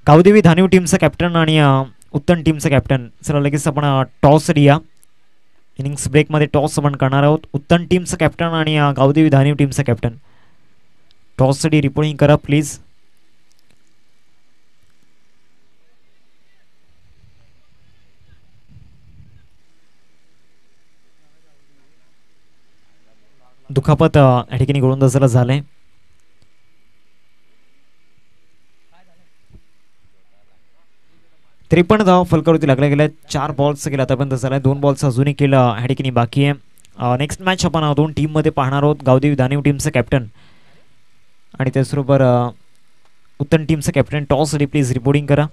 गावदेवी धानिव टीमचा कॅप्टन आणि उत्तम टीमचा कॅप्टन. चला लगेच आपण टॉस रिया इनिंग्स ब्रेकमध्ये टॉस आपण करणार आहोत. उत्तम टीमचा कॅप्टन आणि गावदेवी धानिव टीमचा कॅप्टन. टॉससाठी रिपोर्टिंग करा प्लीज. दुखापत या ठिकाणी गोलंदाजाला झालंय. त्रेपन्न धावा फलकावरती लागल्या गेल्या. 4 बॉल्स केला आतापर्यंत झाला. 2 बॉल्स अजूनही केलं ह्या ठिकाणी बाकी आहे. नेक्स्ट मॅच आपण 2 टीममध्ये पाहणार आहोत. गावदेवी धानिव टीमचं कॅप्टन आणि त्याचबरोबर उत्तम टीमचं कॅप्टन. टॉससाठी प्लीज रिपोर्टिंग करा.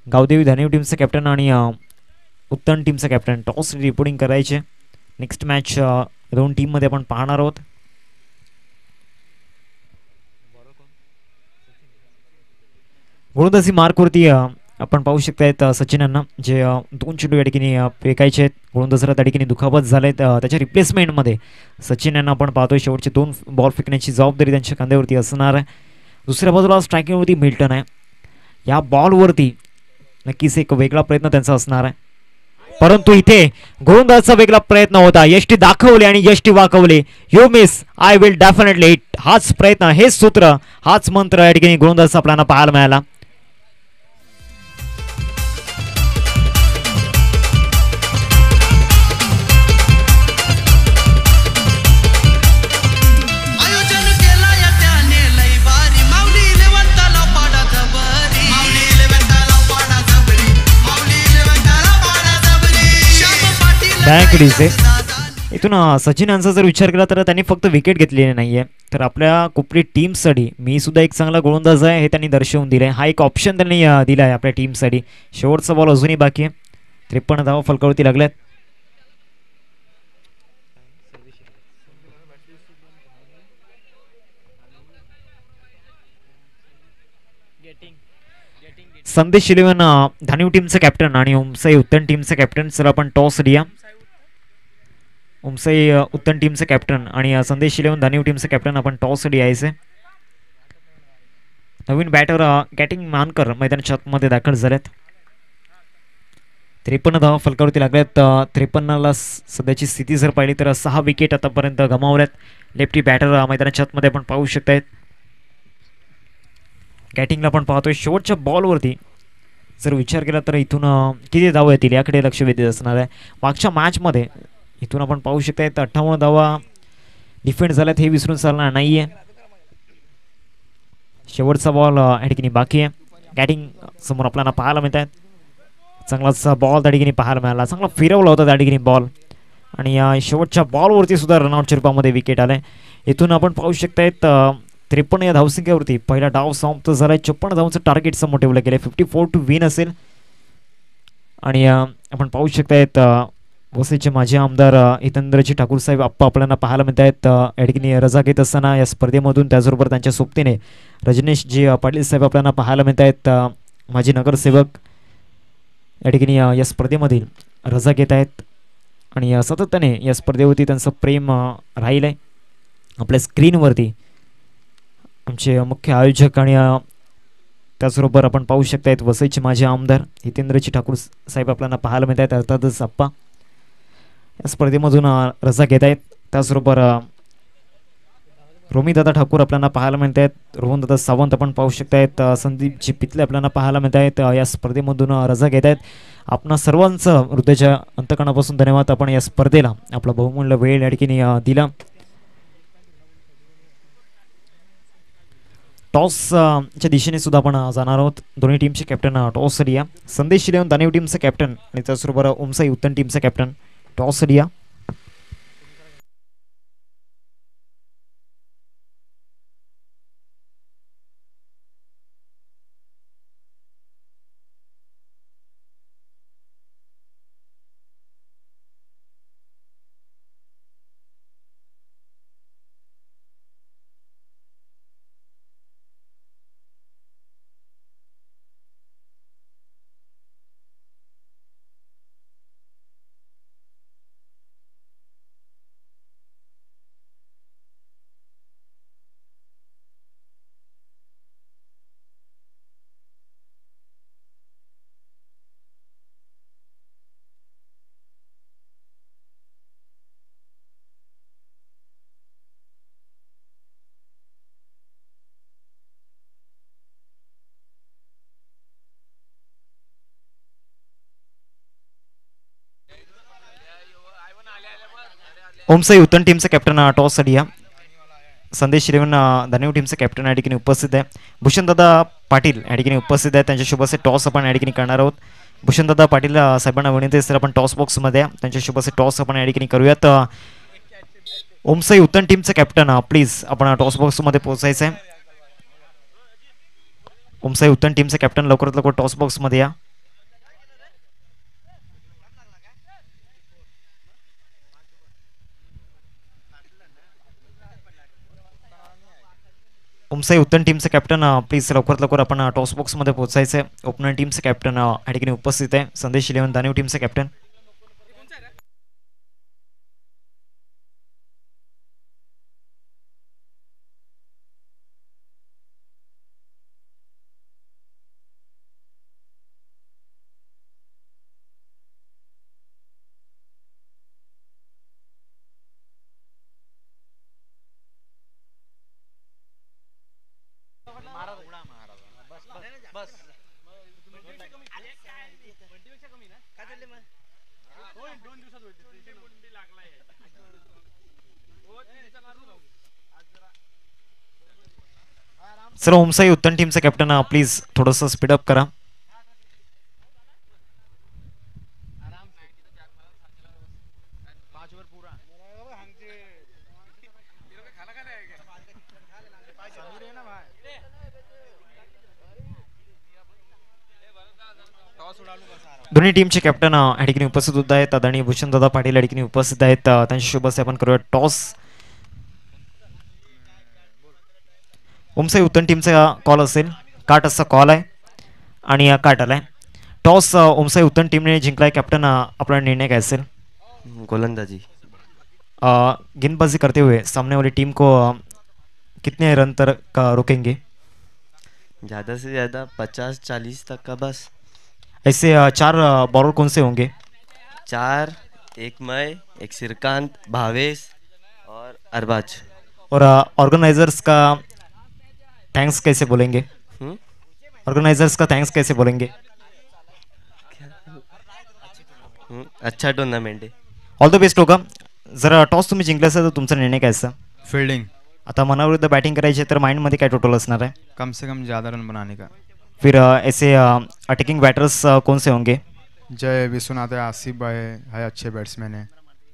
गावदेवी धानिव टीमचं कॅप्टन आणि उत्तम टीमचं कॅप्टन टॉससाठी रिपोर्टिंग करायचे. नेक्स्ट मॅच 2 टीममध्ये आपण पाहणार आहोत. गोलंदाजी मार्कवरती आपण पाहू शकतायत सचिनांना जे 2 चेंडू या ठिकाणी फेकायचे आहेत. गोलंदाजाला त्या ठिकाणी दुखापत झाले. त्याच्या रिप्लेसमेंटमध्ये सचिन यांना आपण पाहतोय. शेवटचे 2 बॉल फेकण्याची जबाबदारी त्यांच्या खांद्यावरती असणार आहे. दुसऱ्या बाजूला स्ट्रायकिंगवरती मिल्टन आहे. या बॉलवरती नक्कीच एक वेगळा प्रयत्न त्यांचा असणार आहे. परंतु इथे गोलंदाजचा वेगळा प्रयत्न होता. यष्टी दाखवले आणि यष्टी वाकवले. You miss I will definitely hit. हाच प्रयत्न, हेच सूत्र, हाच मंत्र या ठिकाणी गोलंदाज आपल्याला पाहायला मिळाला. इथून सचिन यांचा जर विचार केला तर त्यांनी फक्त विकेट घेतलेली नाहीये, तर आपल्या कोपरी टीमसाठी मी सुद्धा एक चांगला गोलंदाज आहे हे त्यांनी दर्शवून दिले. हा एक ऑप्शन त्यांनी दिला आहे आपल्या टीमसाठी. शेवटचा बॉल अजूनही बाकी आहे. 53 धावा फलकावरती लागल्यात. संदेश 11 धानिव टीमचं कॅप्टन आणि उमसाई उत्तन टीमचं कॅप्टन. सर आपण टॉस दिया. उमसाई उत्तन टीमचं कॅप्टन आणि संदेश 11 धानिव टीमचं कॅप्टन आपण टॉस यायचे. नवीन बॅटर गॅटिंग मानकर मैदानाच्या मध्ये दाखल झालेत. 53 धावा फलकावरती लागल्यात. 53ला सध्याची स्थिती जर पाहिली तर 6 विकेट आतापर्यंत गमावल्यात. लेफ्टी बॅटर मैदानाच्या मध्ये आपण पाहू शकतायत. गॅटिंगला पण पाहतोय. शेवटच्या बॉलवरती जर विचार केला तर इथून किती धावा येतील याकडे लक्ष वेधीत असणार आहे. मागच्या मॅचमध्ये इथून आपण पाहू शकताय 58 धावा डिफेंड झाल्यात, हे विसरून चालणार नाहीये. शेवटचा बॉल या ठिकाणी बाकी आहे. गॅटिंग समोर आपल्याला पाहायला मिळत आहेत. चांगलाच बॉल त्या ठिकाणी पाहायला मिळाला. चांगला फिरवला होता त्या ठिकाणी बॉल आणि शेवटच्या बॉलवरती सुद्धा रनआउटच्या रूपामध्ये विकेट आले. इथून आपण पाहू शकतायत 53 या धावसंख्येवरती पहिला डाव समाप्त झालाय. 56 धावांचं टार्गेट समोर ठेवलं गेलं. 54 टू विन असेल. आणि आपण पाहू शकतायत वसईचे माजी आमदार हितेंद्रजी ठाकूर साहेब आप्पा आपल्याला पाहायला मिळत आहेत या ठिकाणी रजा घेत असताना या स्पर्धेमधून. त्याचबरोबर त्यांच्या सोबतीने रजनीशजी पाटील साहेब आपल्याला पाहायला मिळत आहेत, माजी नगरसेवक, या ठिकाणी या स्पर्धेमधील रजा घेत आहेत. आणि सातत्याने या स्पर्धेवरती त्यांचं प्रेम राहिलं आहे. आपल्या स्क्रीनवरती आमचे मुख्य आयोजक आणि त्याचबरोबर आपण पाहू शकतायत वसईचे माजी आमदार हितेंद्रजी ठाकूर साहेब आपल्याला पाहायला मिळत आहेत, अर्थातच आप्पा या स्पर्धेमधून रजा घेत आहेत. त्याचबरोबर रोमीदादा ठाकूर आपल्याला पाहायला मिळत आहेत, रोहनदादा सावंत आपण पाहू शकतायत, संदीपजी पितले आपल्याला पाहायला मिळत आहेत, या स्पर्धेमधून रजा घेत आहेत. आपणा सर्वांचं हृदयाच्या अंतकणापासून धन्यवाद. आपण या स्पर्धेला आपला बहुमूल्य वेळ या ठिकाणी दिला. टॉसच्या दिशेने सुद्धा आपण जाणार आहोत. दोन्ही टीमचे कॅप्टन टॉस रिया. संदेश शिलेवन दानिव टीमचं कॅप्टन आणि त्याचबरोबर उमसाई उत्तन टीमचं कॅप्टन टॉस रिया. ओमसाई उत्तन टीमचं कॅप्टन टॉस रिया. संदेश शिरेवन दानिव टीमचं कॅप्टन या ठिकाणी उपस्थित आहे. भूषणदादा पाटील या ठिकाणी उपस्थित आहे. त्यांच्या शुभाचे टॉस आपण या ठिकाणी करणार आहोत. भूषणदादा पाटील साहेबांना विनंती आहे, आपण टॉस बॉक्समध्ये त्यांच्या शुभाचे टॉस आपण या ठिकाणी करूयात. ओमसाई उत्तन टीमचं कॅप्टन प्लीज आपण टॉस बॉक्समध्ये पोहोचायचं आहे. ओमसाई उत्तन टीमचं कॅप्टन लवकरात लवकर टॉस बॉक्समध्ये या. उमसाई उत्तन टीमचं कॅप्टन प्लीज लवकरात लवकर आपण टॉस बॉक्समध्ये पोहोचायचं आहे. ओपनर टीमचं कॅप्टन या ठिकाणी उपस्थित आहे. संदेश इलेव्हन दानिव टीमचं कॅप्टन. सर ओमसाई उत्तम टीमचा कॅप्टन प्लीज थोडंसं स्पीडअप करा. दोन्ही टीमचे कॅप्टन या ठिकाणी उपस्थित होत आहेत. आदरणीय भूषणदादा पाटील या ठिकाणी उपस्थित आहेत. त्यांची शुभ असे आपण करूया टॉस. ओमसाई उत्तम टीमचा कॉल असेल. काट असा कॉल आहे आणि काट आलाय. टॉस ओमसाई उत्तम टीमने जिंकलाय. कॅप्टन आपला निर्णय काय असेल? गोलंदाजी. गेंदबाजी करते हुए सामने वाली टीम को कितने रन तक रोकेंगे? ज़्यादा से ज़्यादा 50-40 तक का बस. ऐसे 4 बॉलर कौन से होंगे? 4, एक मैं, एक श्रीकांत, भावेश और अरबाज. और ऑर्गेनाइजर्स का थैंक्स कैसे बोलेंगे? ऑर्गेनाइजर्स का थैंक्स कैसे बोलेंगे? अच्छा टूर्नामेंट आहे. ऑल द बेस्ट होगा. जर टॉस तुम्ही जिंकला असेल तर तुमचा निर्णय काय असेल? फील्डिंग. आता मनाविरुद्ध बॅटिंग करायची तर माइंडमध्ये काय टोटल असणार आहे? कम से कम ज़्यादा रन बनाने का. फिर ऐसे अटैकिंग बैटर्स कौन से होंगे? जय विश्वनाथ है, आसिफ भाई है, अच्छे बैट्समैन है.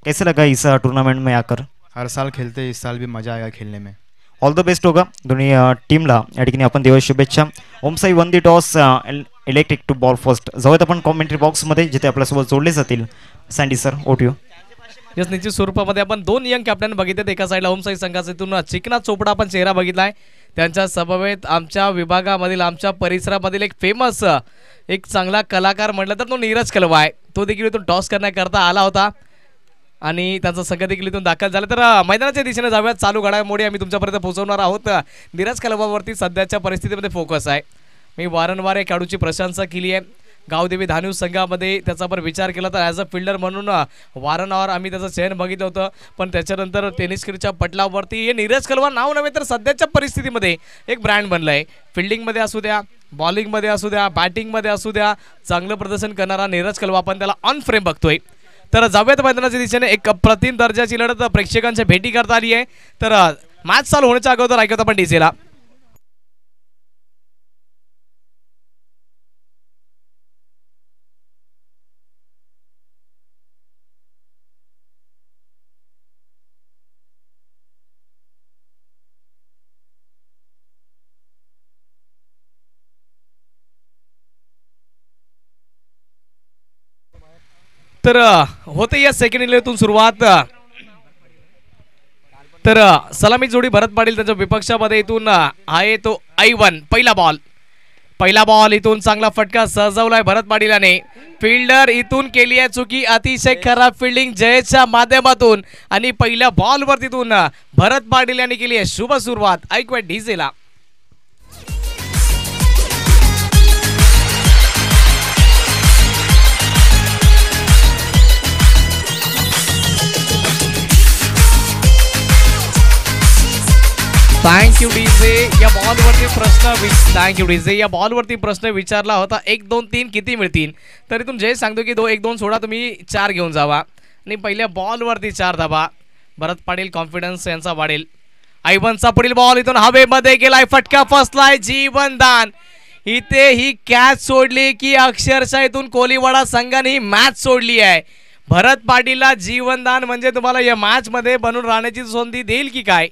कैसे लगा इस टूर्नामेंट में आकर? हर साल खेलते, इस साल भी मज़ा आएगा खेलने में. ऑल द बेस्ट होगा दोन्ही टीमला. या ठिकाणी आपण देऊ शुभेच्छा. Omsai won the toss, elected to bowl first. जाऊयात आपण कॉमेंट्री बॉक्समध्ये जिथे आपल्यासोबत जोडले जातील. सँडी सर, ओट यू. यस, निश्चित स्वरूपामध्ये आपण 2 यंग कॅप्टन बघितलेत. एका साईडला ओमसाई संघातून चिकना चोपडा आपण चेहरा बघितलाय. त्यांच्या समवेत आमच्या विभागामधील आमच्या परिसरामधील एक फेमस एक चांगला कलाकार म्हटलं तर तो नीरज कलवा आहे. तो देखील इथून टॉस करण्याकरता आला होता आणि त्यांचा संघ देखील इथून दाखल झाला. तर मैदानाच्या दिशेने जाऊयात. चालू घडामोडी आम्ही तुमच्यापर्यंत पोहोचवणार आहोत. नीरज कलवावरती सध्याच्या परिस्थितीमध्ये फोकस आहे. मी वारंवार या खेळाडूची प्रशंसा केली आहे. गावदेवी धानू संघामध्ये त्याचा पण विचार केला तर ॲज अ फिल्डर म्हणून वारंवार आम्ही त्याचं चयन बघितलं होतं. पण त्याच्यानंतर टेनिस क्रीडच्या पटलावरती हे नीरज कलवा नाव नव्हे तर सध्याच्या परिस्थितीमध्ये एक ब्रँड बनलं आहे. फिल्डिंगमध्ये असू द्या, बॉलिंगमध्ये असू द्या, बॅटिंगमध्ये असू द्या, चांगलं प्रदर्शन करणारा नीरज कलवा आपण त्याला ऑन फ्रेम बघतोय. तर जाऊयात मैदानाच्या दिशेने. एक अप्रतिम दर्जाची लढत प्रेक्षकांच्या भेटी करता आली आहे. तर मॅच चालू होण्याच्या अगोदर ऐकत आपण डीजेला. तर होते या सेकंड इनिंगतून सुरुवात. तर सलामी जोडी भरत पाटील त्यांच्या विपक्षामध्ये इथून आहे तो I1. पहिला बॉल इथून चांगला फटका सजवलाय भरत पाटील याने. फिल्डर इथून केली आहे चुकी. अतिशय खराब फिल्डिंग जयच्या माध्यमातून आणि पहिल्या बॉलवर तिथून भरत पाटील यांनी केली आहे शुभ सुरुवात. ऐकूया डीजेला. Thank you DJ. या बॉलवरती प्रश्न विचारला होता 1, 2, 3 किती मिळतील. तर इथून जय सांगतो की 1, 2 सोडा, तुम्ही 4 घेऊन जावा आणि पहिल्या बॉलवरती 4 धाबा. भरत पाटील कॉन्फिडन्स यांचा वाढेल. I1चा पुढील बॉल इथून हवेमध्ये गेलाय, फटका फसलाय. जीवनदान इथे ही कॅच सोडली की अक्षरशः इथून कोलीवाडा संघाने ही मॅच सोडली आहे. भरत पाटीलला जीवनदान म्हणजे तुम्हाला या मॅच मध्ये बनून राहण्याची संधी देईल की काय.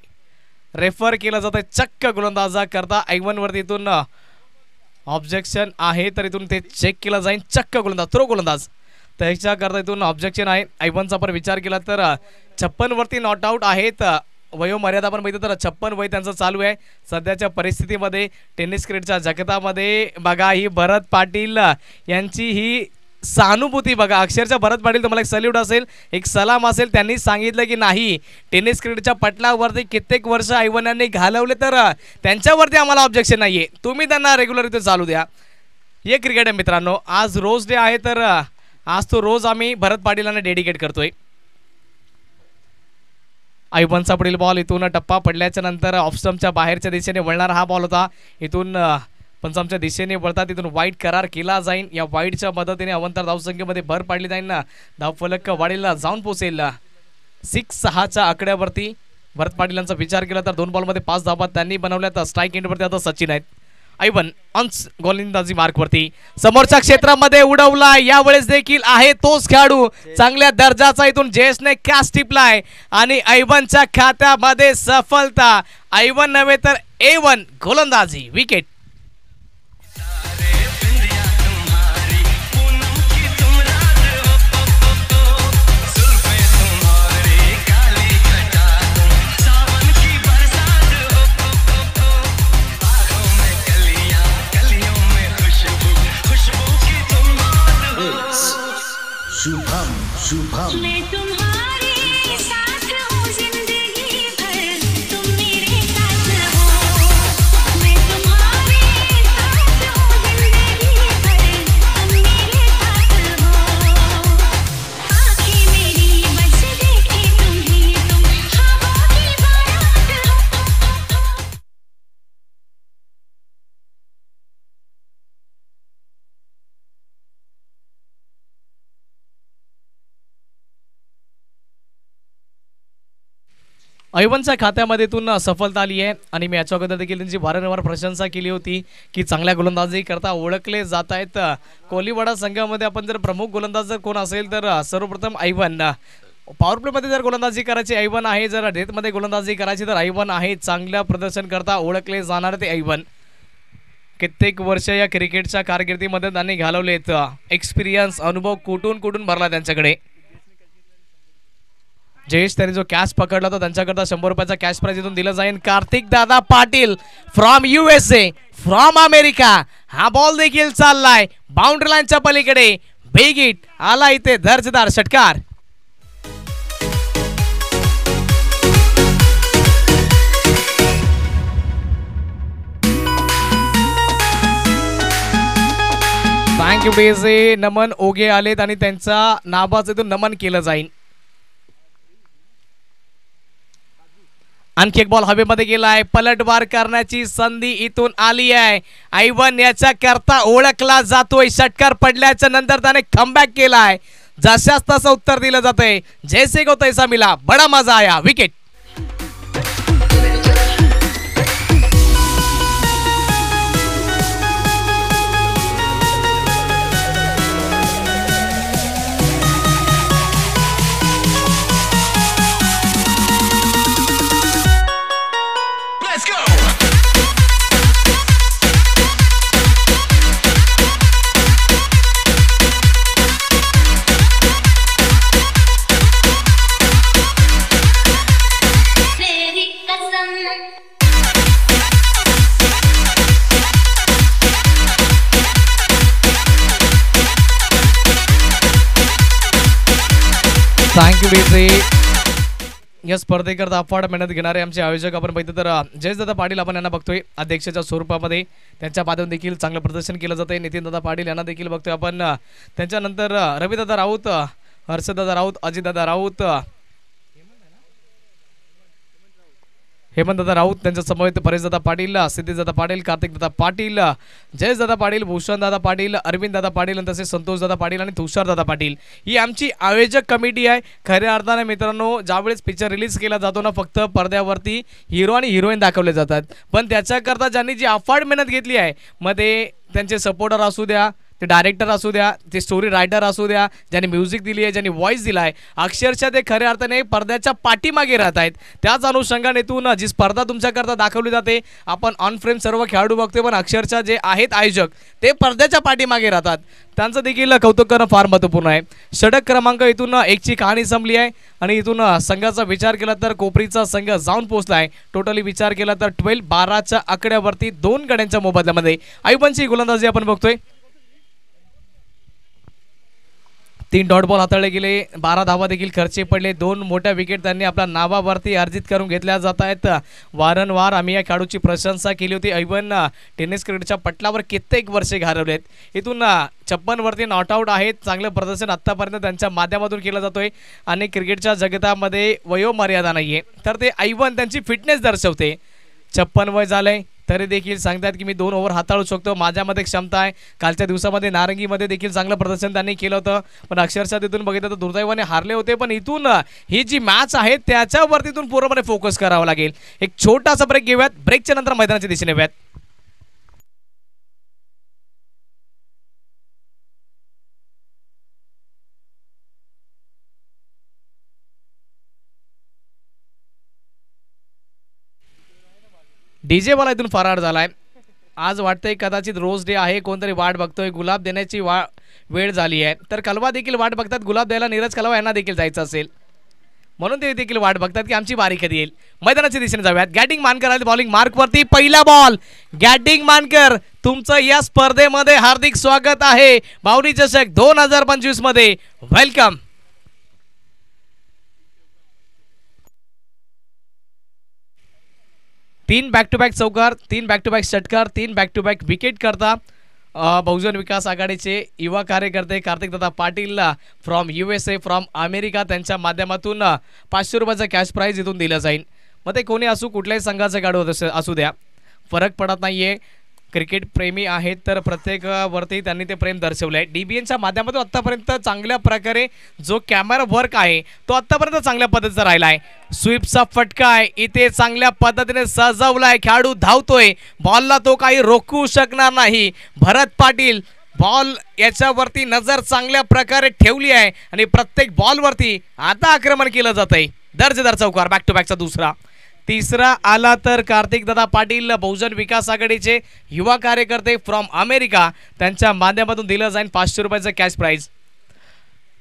रेफर केलं जात आहे चक्क गोलंदाजा करता. I1 वरती इथून ऑब्जेक्शन आहे तर इथून ते चेक केलं जाईल. चक्क गोलंदाज, थ्रो गोलंदाज त्याच्या करता इथून ऑब्जेक्शन आहे. I1चा पण विचार केला तर 56 वरती नॉट आउट आहेत. वयोमर्यादा पण बघितलं तर 56 वय त्यांचं चालू आहे. सध्याच्या परिस्थितीमध्ये टेनिस क्रिकेटच्या जगतामध्ये बघा ही भरत पाटील यांची ही सहानुभूती बघा. अक्षरशः भरत पाटील तुम्हाला एक सल्यूट असेल, एक सलाम असेल. त्यांनी सांगितलं की नाही टेनिस क्रिकेटच्या पटलावरती कित्येक वर्ष I1 यांनी घालवले तर त्यांच्यावरती आम्हाला ऑब्जेक्शन नाहीये. तुम्ही त्यांना रेग्युलर इथे चालू द्या. हे क्रिकेट आहे मित्रांनो. आज रोज डे आहे तर आज तो रोज आम्ही भरत पाटीलांना डेडिकेट करतोय. I1चा पुढील बॉल इथून टप्पा पडल्याच्या नंतर ऑफ स्टंपच्या बाहेरच्या दिशेने वळणारा हा बॉल होता. इथून पंचांच्या दिशेने वळतात. तिथून वाईट करार केला जाईल. या वाईटच्या मदतीने अवंतर धावसंख्येमध्ये भर पाडली जाईल ना. धावफलक वाढीला जाऊन पोहोचेल 6-6च्या आकड्यावरती. भरत पाटील यांचा विचार केला तर 2 बॉलमध्ये 5 धावा त्यांनी बनवल्या. तर स्ट्राईक एंडवरती आता सचिन आहेत. ऐवन अंश गोलंदाजी मार्कवरती समोरच्या क्षेत्रामध्ये उडवला. यावेळेस देखील आहे तोच खेळाडू चांगल्या दर्जाचा. इथून जयेशने कॅच टिपलाय आणि ऐवनच्या खात्यामध्ये सफलता. ऐवन नव्हे तर A1 गोलंदाजी विकेट. शुभम शुभम मैं तुम्हारे साथ हूँ जिंदगी भर तुम मेरे साथ हो. मैं तुम्हारे साथ हूँ जिंदगी भर तुम मेरे साथ हो. आँखें मेरी बस देखे तुम्हें तुम हवा की बारात हो. ऐवनच्या खात्यामध्ये इथून सफलता आली आहे आणि मी याच्या अगोदर देखील त्यांची वारंवार प्रशंसा केली होती की चांगल्या गोलंदाजी करता ओळखले जात आहेत. कोहलीवाडा संघामध्ये आपण जर प्रमुख गोलंदाज जर कोण असेल तर सर्वप्रथम ऐवन. पॉवर प्लेमध्ये जर गोलंदाजी करायची ऐवन आहे. जर डेथमध्ये गोलंदाजी करायची तर ऐवन आहे. चांगल्या प्रदर्शन करता ओळखले जाणार ते ऐवन. कित्येक वर्ष या क्रिकेटच्या कारकिर्दीमध्ये त्यांनी घालवलेत. एक्सपिरियन्स अनुभव कुठून भरला त्यांच्याकडे. जयेश त्यांनी जो कॅच पकडला होता त्यांच्याकरता 100 रुपयाचा कॅश प्राइज इथून दिला जाईल. Kartik Dada Patil from USA from America. हा बॉल देखील चाललाय बाउंड्री लाईनच्या पलीकडे. बिग हिट आला इथे दर्जेदार षटकार. थँक्यू डेझे. नमन ओगे आलेत आणि त्यांचा नाबाज इथून नमन केलं जाईल. आणखी एक बॉल हवेमध्ये गेलाय. पलटवार करण्याची संधी इथून आली आहे. ऐवन याच्या करता ओळखला जातोय. षटकार पडल्याच्या नंतर त्याने कमबॅक केलाय. जशाच तसं उत्तर दिलं जातंय. जैसे को तैसा मिला. बडा मजा आया. विकेट. Thank you DJ. या स्पर्धेकरता अफाट मेहनत घेणारे आमचे आयोजक आपण पाहिजे तर जयेशदादा पाटील आपण यांना बघतोय अध्यक्षाच्या स्वरूपामध्ये. त्यांच्या पादून देखील चांगलं प्रदर्शन केलं जातंय. नितीनदादा पाटील यांना देखील बघतोय आपण. त्यांच्यानंतर रविदादा राऊत, हर्षदादा राऊत, अजितदादा राऊत, हेमंतदादा राऊत, त्यांच्या समवेत परेशदादा पाटील, सिद्धीदादा पाटील, कार्तिकदादा पाटील, जयेशदादा पाटील, भूषणदादा पाटील, अरविंददादा पाटील आणि तसेच संतोषदादा पाटील आणि तुषारदादा पाटील ही आमची आयोजक कमिटी आहे. खऱ्या अर्थाने मित्रांनो ज्यावेळेस पिक्चर रिलीज केला जातो ना फक्त पडद्यावरती हिरो आणि हिरोईन दाखवले जातात. पण त्याच्याकरता ज्यांनी जी अफाट मेहनत घेतली आहे मग ते त्यांचे सपोर्टर असू द्या, ते डायरेक्टर असू द्या, ते स्टोरी रायटर असू द्या, ज्यांनी म्युझिक दिली आहे, ज्यांनी व्हॉइस दिला आहे, अक्षरशः ते खऱ्या अर्थाने पडद्याच्या पाठीमागे राहत आहेत. त्याच अनुषंगानेतून जी स्पर्धा तुमच्याकरता दाखवली जाते आपण ऑन फ्रेम सर्व खेळाडू बघतोय पण अक्षरशः जे आहेत आयोजक ते पडद्याच्या पाठीमागे राहतात. त्यांचं देखील कौतुक करणं फार महत्त्वपूर्ण आहे. षटक क्रमांक इथून 1ची कहाणी संपली आहे आणि इथून संघाचा विचार केला तर कोपरीचा संघ जाऊन पोहोचला आहे. टोटली विचार केला तर 12-12च्या आकड्यावरती 2 गड्यांच्या मोबदल्यामध्ये ऐवनची गोलंदाजी आपण बघतोय. 3 डॉट बॉल हाताळले गेले, 12 धावा देखील खर्चे पडले, 2 मोठ्या विकेट त्यांनी आपल्या नावावरती अर्जित करून घेतल्या जात आहेत. वारंवार आम्ही या खेळाडूची प्रशंसा केली होती. ऐवन टेनिस क्रिकेटच्या पटलावर कित्येक वर्षे घालवलेत. इथून 56 वरती नॉट आउट आहेत. चांगलं प्रदर्शन आत्तापर्यंत त्यांच्या माध्यमातून केलं जातोय आणि क्रिकेटच्या जगतामध्ये वयोमर्यादा नाही आहे तर ते ऐवन त्यांची फिटनेस दर्शवते. 56 वय झालंय तरी देखील सांगतात की मी 2 ओव्हर हाताळू शकतो, माझ्यामध्ये क्षमता आहे. कालच्या दिवसामध्ये नारंगीमध्ये देखील चांगलं प्रदर्शन त्यांनी केलं होतं, पण अक्षरशः तिथून बघितलं तर दुर्दैवाने हारले होते. पण इथून ही जी मॅच आहे त्याच्यावरती इथून पूर्णपणे फोकस करावा लागेल. एक छोटासा ब्रेक घेऊयात, ब्रेकच्या नंतर मैदानाच्या दिशेने येऊयात. डीजे वाला इथून फरार झालाय. आज वाटतंय कदाचित रोज डे आहे, कोणतरी वाट बघतोय, गुलाब देण्याची वेळ झाली आहे. तर कलवा देखील वाट बघतात गुलाब द्यायला, नीरज कलवा यांना देखील जायचं असेल म्हणून ते देखील वाट बघतात की आमची बारी कधी येईल. मैदानाच्या दिशेने जाऊयात. गॅटिंग मानकर आले बॉलिंग मार्कवरती. पहिला बॉल गॅटिंग मानकर, तुमचं या स्पर्धेमध्ये हार्दिक स्वागत आहे. बावनी चषक 2025 मध्ये वेलकम. तीन बॅक टू बॅक चौकार, 3 बॅक टू बॅक षटकार, 3 बॅक टू बॅक विकेट करता बहुजन विकास आघाडीचे युवा कार्यकर्ते Kartik Dada Patil from USA, from America, त्यांच्या माध्यमातून 500 रुपयाचा कॅश प्राईज इथून दिलं जाईल. मग ते कोणी असू, कुठल्याही संघाचं गाडू असू द्या, फरक पडत नाहीये. क्रिकेट प्रेमी आहेत तर प्रत्येक वरती त्यांनी ते प्रेम दर्शवलं आहे. DBNच्या माध्यमातून आत्तापर्यंत चांगल्या प्रकारे जो कॅमेरा वर्क आहे तो आत्तापर्यंत चांगल्या पद्धतीचा राहिला आहे. स्वीपचा फटका आहे इथे चांगल्या पद्धतीने सजवलाय, खेळाडू धावतोय, बॉलला तो काही रोखू शकणार नाही. भरत पाटील बॉल याच्यावरती नजर चांगल्या प्रकारे ठेवली आहे आणि प्रत्येक बॉलवरती आता आक्रमण केलं जात आहे. दर्जेदार चौकार, बॅक टू बॅकचा दुसरा. तिसरा आला तर कार्तिक दादा पाटील बहुजन विकास आघाडीचे युवा कार्यकर्ते फ्रॉम अमेरिका, त्यांच्या माध्यमातून दिलं जाईल 500 रुपयाचं कॅश प्राईज.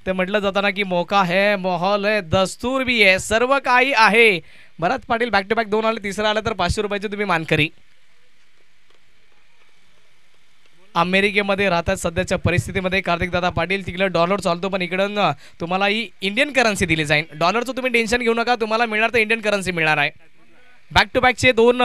ते म्हटलं जाताना की मौका है, माहौल है, दस्तूर भी है, सर्व काही आहे. भरत पाटील बॅक टू बॅक 2 आले, तिसरा आला तर 500 रुपयाचे तुम्ही मानकरी. अमेरिकेमध्ये राहतात सध्याच्या परिस्थितीमध्ये कार्तिक दादा पाटील. तिकडे डॉलर चालतो पण इकडून तुम्हाला ही इंडियन करन्सी दिली जाईल. डॉलरचं तुम्ही टेन्शन घेऊ नका, तुम्हाला मिळणार तर इंडियन करन्सी मिळणार आहे. बॅक टू बॅकचे 2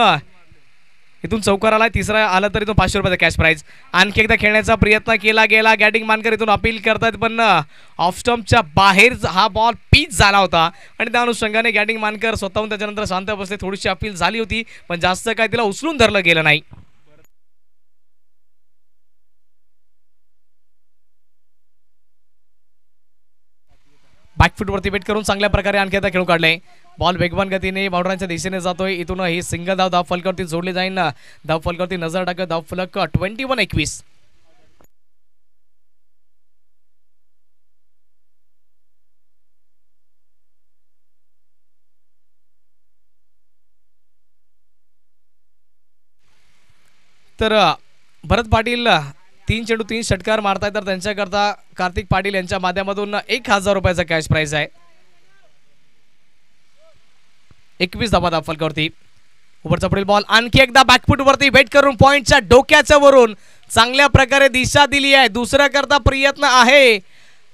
इथून चौकार आला, तिसरा आला तर इथून 500 रुपयाचा कॅश प्राईज. आणखी एकदा खेळण्याचा प्रयत्न केला गेला. गॅटिंग मानकर इथून अपील करतात पण ऑफ स्टंपच्या बाहेर हा बॉल पिच झाला होता आणि त्या अनुषंगाने गॅटिंग मानकर स्वतःहून त्याच्यानंतर शांत बसले. थोडीशी अपील झाली होती पण जास्त काय तिला उचलून धरलं गेलं नाही. बॅकफूटवरती वेट करून चांगल्या प्रकारे आणखी आता खेळू काढले. बॉल वेगवान गतीने बाउंड्रीच्या दिशेने जातोय. इथून ही सिंगल धाव फलकावरती जोडली जाईल. धाव फलकावरती नजर टाकत धाव फलक 21-21. तर भरत पाटील 3 चेंडू 3 षटकार मारतायत तर त्यांच्याकरता कार्तिक पाटील यांच्या माध्यमातून 1000 रुपयाचा कॅश प्राईज आहे. 21 धावा फलकावरती. ओव्हरचा पुढील बॉल आणखी एकदा बॅकफूट वरती वेट करून पॉइंटच्या डोक्याच्या वरून चांगल्या प्रकारे दिशा दिली आहे. दुसरा करता प्रयत्न आहे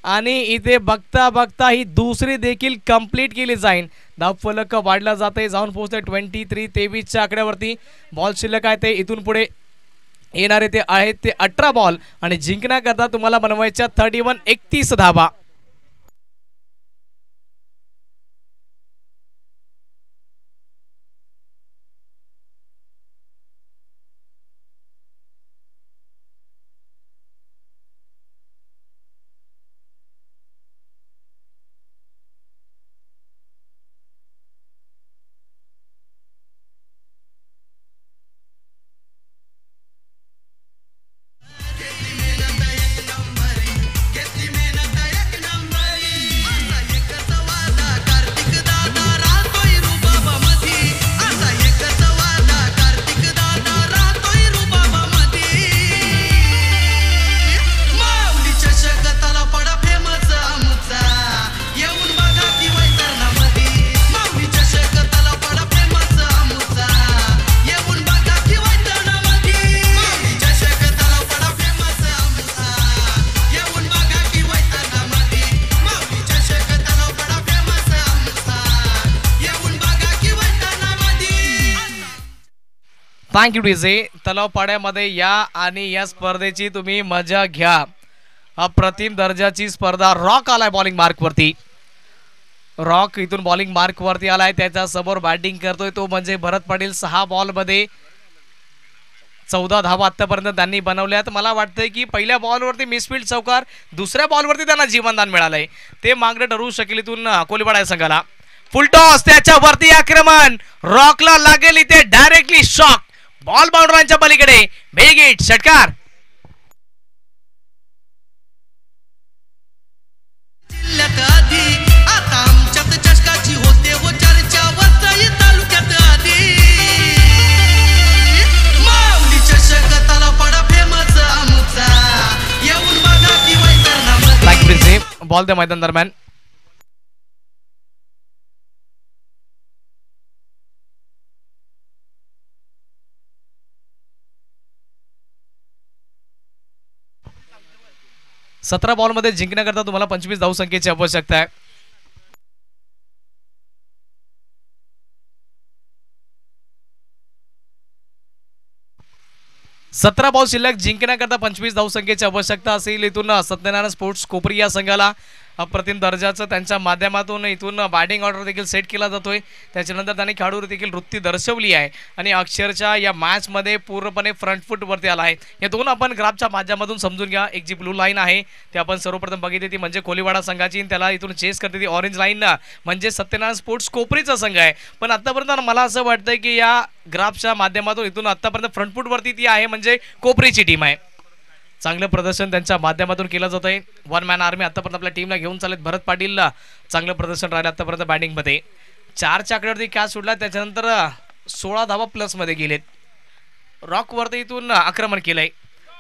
आणि इथे बघता बघता ही दुसरी देखील कंप्लीट केली जाईल. धाव फलक वाढला जाते, जाऊन पोहोचते 23-23च्या आकड्यावरती. बॉल शिल्लक आहे ते इथून पुढे येणारे ते आहेत ते 18 बॉल आणि जिंकण्याकरता तुम्हाला बनवायच्या 31-31 धावा. Thank you DJ. तलाव पाड्यामध्ये या आणि या स्पर्धेची तुम्ही मजा घ्या. अप्रतिम दर्जाची स्पर्धा. रॉक आलाय बॉलिंग मार्कवरती. रॉक इथून बॉलिंग मार्कवरती आलाय. त्याच्या समोर बॅटिंग करतोय तो म्हणजे भरत पाटील. 6 बॉलमध्ये 14 धावा आतापर्यंत त्यांनी बनवल्यात. मला वाटतंय की पहिल्या बॉलवरती मिसफील्ड चौकार, दुसऱ्या बॉलवरती त्यांना जीवनदान मिळालंय, ते मागणं ठरवू शकेल इथून कोलीवाडा या संघाला. फुल टॉस, त्याच्यावरती आक्रमण, रॉकला लागेल इथे डायरेक्टली शॉक, बॉल बाउंड्रांच्या पलीकडे, बिग हिट, षटकार. जिल्ह्यात आधी आता आमच्यात चषकाची होते व चर्चा वसई तालुक्यात आधी. माऊली चषक त्याला पडा फेमस आमचा, येऊन बघा की वैतरणामध्ये. बॉल त्या मैदान दरम्यान. सतरा बॉलमध्ये जिंकण्याकरता तुम्हाला 25 धावसंख्येची आवश्यकता आहे. सतरा बॉल शिल्लक, जिंकण्याकरता 25 धावसंख्येची आवश्यकता असेल. इथून सत्यनारायण स्पोर्ट्स कोपरी या संघाला अप्रतिम दर्जाचं त्यांच्या माध्यमातून इथून बॅटिंग ऑर्डर देखील सेट केला जातोय. त्याच्यानंतर त्यांनी खेळाडू देखील वृत्ती दर्शवली आहे आणि अक्षरशः या मॅचमध्ये पूर्णपणे फ्रंट फूटवरती आला आहे. हे दोन आपण ग्राफच्या माध्यमातून समजून घ्या. एक जी ब्लू लाईन आहे ती आपण सर्वप्रथम बघितली, ती म्हणजे कोलीवाडा संघाची, त्याला इथून चेस करते ती ऑरेंज लाईन म्हणजे सत्यनारायण स्पोर्ट्स कोपरीचा संघ आहे. पण आतापर्यंत मला असं वाटतंय की या ग्राफच्या माध्यमातून इथून आतापर्यंत फ्रंट फूटवरती ती आहे म्हणजे कोपरीची टीम आहे. चांगलं प्रदर्शन त्यांच्या माध्यमातून केलं जात आहे. वन मॅन आर्मी आतापर्यंत आपल्या टीमला घेऊन चालत. भरत पाटीलला चांगलं प्रदर्शन राहिलं आतापर्यंत बॅटिंगमध्ये. 4च्या आकड्यावरती कॅच सुटला, त्याच्यानंतर 16 धावा प्लसमध्ये गेलेत. रॉकवरती इथून आक्रमण केलंय.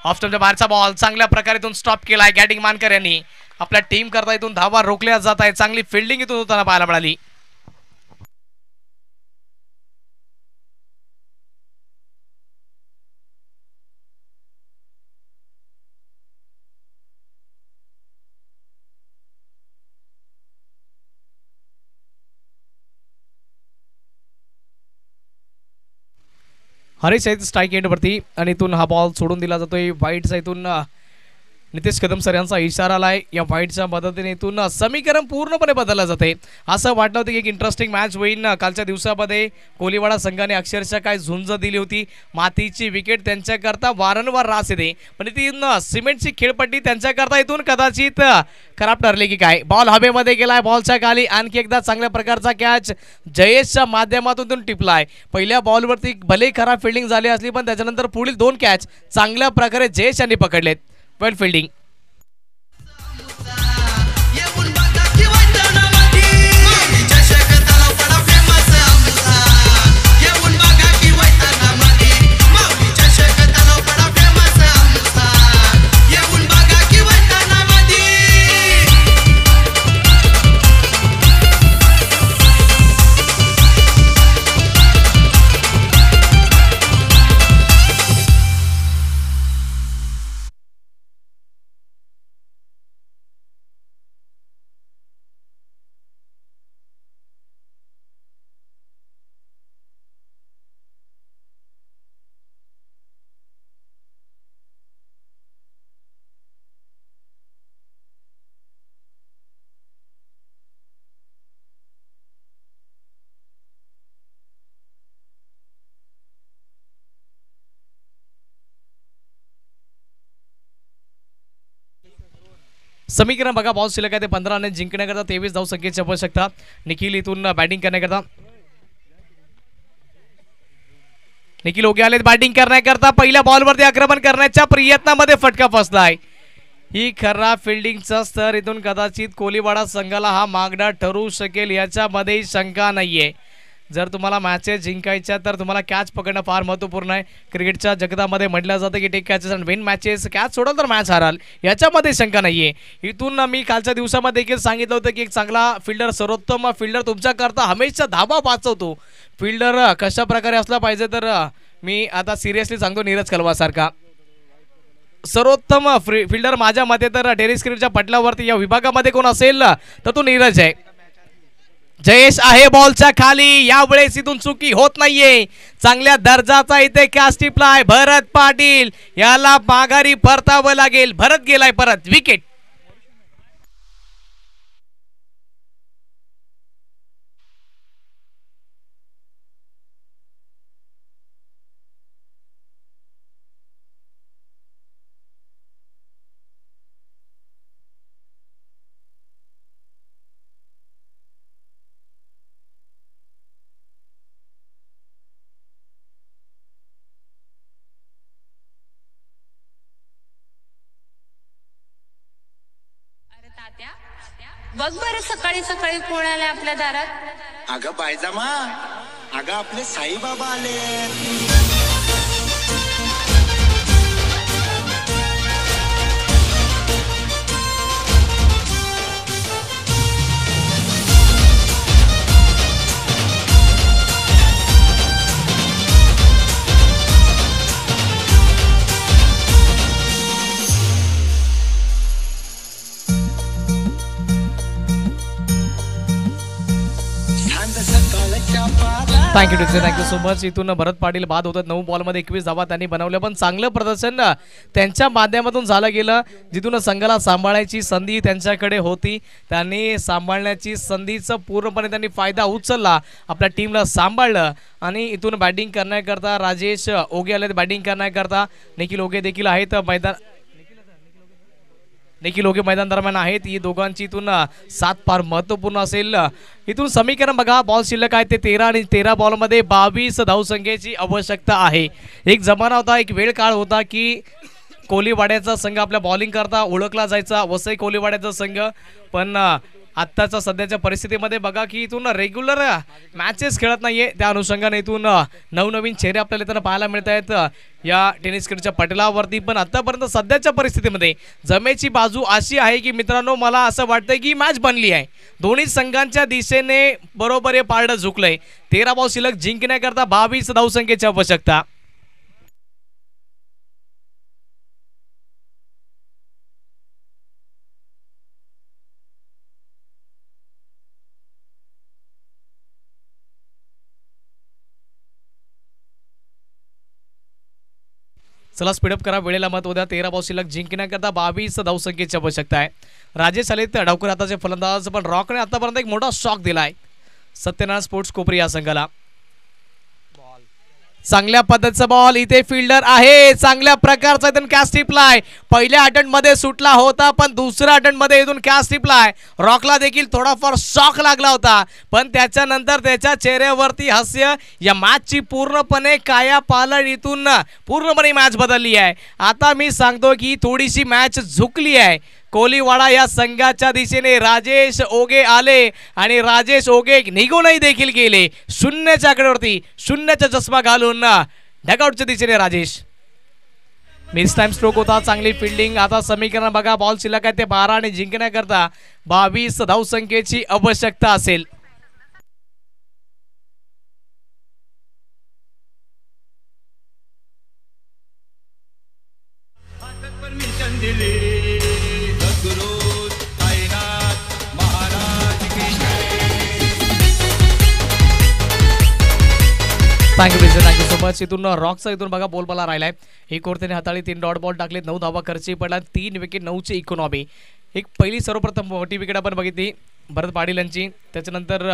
ऑफ स्टंपच्या बाहेरचा बॉल चांगल्या प्रकारे इथून स्टॉप केलाय गॅटिंग मानकर यांनी. आपल्या टीम करता इथून धावा रोखल्या जात आहे. चांगली फिल्डिंग इथून होताना पाहायला मिळाली. हरीश आहेत स्ट्राईक एंडवरती आणि इथून हा बॉल सोडून दिला जातोय. वाईटचा इथून नितेश कदम सर यांचा इशारा आलाय. या वाईटच्या मदतीने इथून समीकरण पूर्णपणे बदललं जाते. असं वाटलं होतं की एक इंटरेस्टिंग मॅच होईल. कालच्या दिवसामध्ये कोलीवाडा संघाने अक्षरशः काय झुंज दिली होती. मातीची विकेट त्यांच्याकरता वारंवार रास येते, पण इथून सिमेंटची खेळपट्टी त्यांच्याकरता इथून कदाचित खराब ठरली की काय. बॉल हवेमध्ये गेलाय, बॉलच्या खाली आणखी एकदा चांगल्या प्रकारचा कॅच जयेशच्या माध्यमातून टिपलाय. पहिल्या बॉलवरती भले खराब फिल्डिंग झाली असली, पण त्याच्यानंतर पुढील 2 कॅच चांगल्या प्रकारे जयेश यांनी पकडलेत. वेल फिल्डिंग. समीकरण बघा, बॉल शिल्लक आहे ते 15 आणि जिंकण्याकरता 23 धावसंख्येची आवश्यकता. निखिल इथून बॅटिंग करण्याकरता. निखिल ओके आलेत बॅटिंग करण्याकरता. पहिल्या बॉलवरती आक्रमण करण्याच्या प्रयत्नामध्ये फटका फसलाय. ही खराब फिल्डिंगचा स्तर इथून कदाचित कोलीवाडा संघाला हा मागणा ठरू शकेल याच्यामध्ये शंका नाहीये. जर तुम्हाला मॅचेस जिंकायच्या तर तुम्हाला कॅच पकडणं फार महत्त्वपूर्ण आहे. क्रिकेटच्या जगतामध्ये म्हटलं जातं की take catches and win matches. Catch सोडाल तर मॅच हाराल, याच्यामध्ये शंका नाहीये. इथून मी कालच्या दिवसामध्ये देखील सांगितलं होतं की एक चांगला फिल्डर, सर्वोत्तम फिल्डर तुमच्याकरता हमेशा धाबा वाचवतो. फिल्डर कशा प्रकारे असला पाहिजे तर मी आता सिरियसली सांगतो, नीरज कलवासारखा सर्वोत्तम फिल्डर माझ्या मते तर टेनिस क्रिकेटच्या पटलावरती या विभागामध्ये कोण असेल तर तो नीरज आहे. जयेश आहे बॉलच्या खाली, यावेळेस इथून चुकी होत नाहीये. चांगल्या दर्जाचा इथे कॅच टिपलाय. भरत पाटील याला माघारी परतावं लागेल. भरत गेलाय परत. विकेट. बघ बरं सकाळी सकाळी कोण आले आपल्या दारात. अगं बायजामा, अगं आपले साईबाबा आले. Thank you thank you so much. इथून भरत पाटील बाद होतात 9 बॉलमध्ये 21 धावा त्यांनी बनवल्या, पण चांगलं प्रदर्शन त्यांच्या माध्यमातून झालं गेलं. जिथून संघाला सांभाळायची संधी त्यांच्याकडे होती, त्यांनी सांभाळण्याची संधीचा पूर्णपणे त्यांनी फायदा उचलला, आपल्या टीमला सांभाळलं. आणि इथून बॅटिंग करण्याकरता राजेश ओगे आले बॅटिंग करण्याकरता. निखिल ओगे देखील आहेत मैदान, निखिल ओगे मैदान दरम्यान आहेत. ही दोघांची इथून साथ फार महत्त्वपूर्ण असेल. इथून समीकरण बघा, बॉल शिल्लक आहे ते 13 आणि 13 बॉलमध्ये 22 धावसंख्येची आवश्यकता आहे. एक जमाना होता, एक वेळ काळ होता की कोलीवाड्याचा संघ आपल्या बॉलिंग करता ओळखला जायचा, वसई कोलीवाड्याचा संघ. पण आत्ताच्या सध्याच्या परिस्थितीमध्ये बघा की इथून रेग्युलर मॅचेस खेळत नाहीये. त्या अनुषंगाने इथून नवनवीन चेहरे आपल्याला इथं पाहायला मिळत आहेत या टेनिस क्रीडच्या पटलावरती. पण आतापर्यंत सध्याच्या परिस्थितीमध्ये जमेची बाजू अशी आहे की मित्रांनो, मला असं वाटतंय की मॅच बनली आहे. दोन्ही संघांच्या दिशेने बरोबर हे पारडं झुकलंय. 13 बॉल शिल्लक जिंकण्याकरता 22 धावसंख्येची आवश्यकता. चला स्पीडअप करा, वेळेला मत उद्या. 13 बॉल शिल्लक जिंकण्याकरता 22 धावसंख्येची आवश्यकता आहे. राजेश आले तर डावकर हाताचे फलंदाज, पण रॉकने आतापर्यंत एक मोठा शॉक दिलाय सत्यनारायण स्पोर्ट्स कोपरी या संघाला. चांगल्या पद्धतीचा बॉल, इथे फिल्डर आहे, चांगल्या प्रकारचा इथून कॅच टिपलाय. पहिल्या अटेम्प्ट मध्ये सुटला होता, पण दुसऱ्या अटेम्प्ट मध्ये इथून कॅच टिपलाय. रॉकला देखील थोडाफार शॉक लागला होता, पण त्याच्यानंतर त्याच्या चेहऱ्यावरती हास्य. या मॅचची पूर्णपणे कायापालट, इथून पूर्णपणे मॅच बदलली आहे. आता मी सांगतो की थोडीशी मॅच झुकली आहे. कोलीवाडा या संघाच्या दिशेने राजेश ओगे आले आणि राजेश ओगे निघूनही देखील गेले. शून्याच्या आकड्यावरती शून्याचा चष्मा घालून डगआउटच्या दिशेने राजेश. मिस टाइम स्ट्रोक होता, चांगली फिल्डिंग. आता समीकरण बघा, बॉल शिल्लक आहे ते 12 आणि जिंकण्याकरता 22 धावसंख्येची आवश्यकता असेल. Thank you so much. इथून रॉकचा इथून बघा बोल मला राहिलाय. एक ओव्हर त्याने हाताळली, 3 डॉट बॉल टाकले, 9 धावा खर्ची पडला, 3 विकेट, 9ची इकॉनॉमी. एक पहिली सर्वप्रथम मोठी विकेट आपण बघितली भरत पाटील यांची. त्याच्यानंतर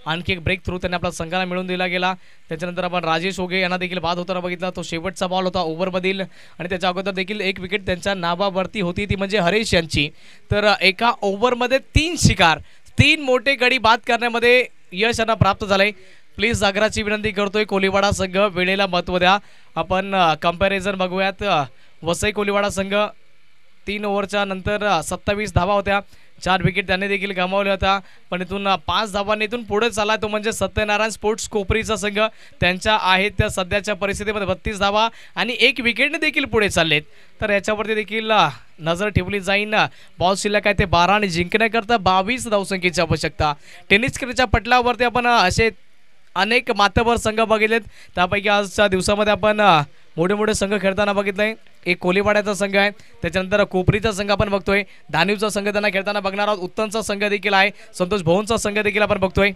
आणखी एक ब्रेक थ्रू त्यांनी आपल्या संघाला मिळवून दिला गेला. त्याच्यानंतर आपण राजेश ओगे यांना देखील बाद होताना बघितला. तो शेवटचा बॉल होता ओव्हरमधील, आणि त्याच्या अगोदर देखील एक विकेट त्यांच्या नावावरती होती, ती म्हणजे हरेश यांची. तर एका ओव्हरमध्ये 3 शिकार, 3 मोठे गडी बाद करण्यामध्ये यश यांना प्राप्त झालंय. प्लीज जागराची विनंती करतोय, कोलीवाडा संघ वेळेला महत्त्व द्या. आपण कंपॅरिझन बघूयात. वसई कोलीवाडा संघ 3 ओव्हरच्या नंतर 27 धावा होत्या, 4 विकेट त्यांनी देखील गमावल्या होत्या. पण इथून 5 धावांनी इथून पुढे चालला, तो म्हणजे सत्यनारायण स्पोर्ट्स कोपरीचा संघ. त्यांच्या आहेत त्या सध्याच्या परिस्थितीमध्ये 32 धावा आणि 1 विकेटने देखील पुढे चाललेत. तर याच्यावरती देखील नजर ठेवली जाईल. बॉल शिल्लक आहे ते 12 आणि जिंकण्याकरता 22 धावसंख्येची आवश्यकता. टेनिस क्रीडच्या पटलावरती आपण असे अनेक माथ्यावर संघ बघितलेत, त्यापैकी आजच्या दिवसामध्ये आपण मोठे मोठे संघ खेळताना बघितलंय. एक कोलीवाड्याचा संघ आहे, त्याच्यानंतर कोपरीचा संघ आपण बघतोय, दानिवचा संघ त्यांना खेळताना बघणार आहोत, उत्तमचा संघ देखील आहे, संतोष भवनचा संघ देखील आपण बघतोय.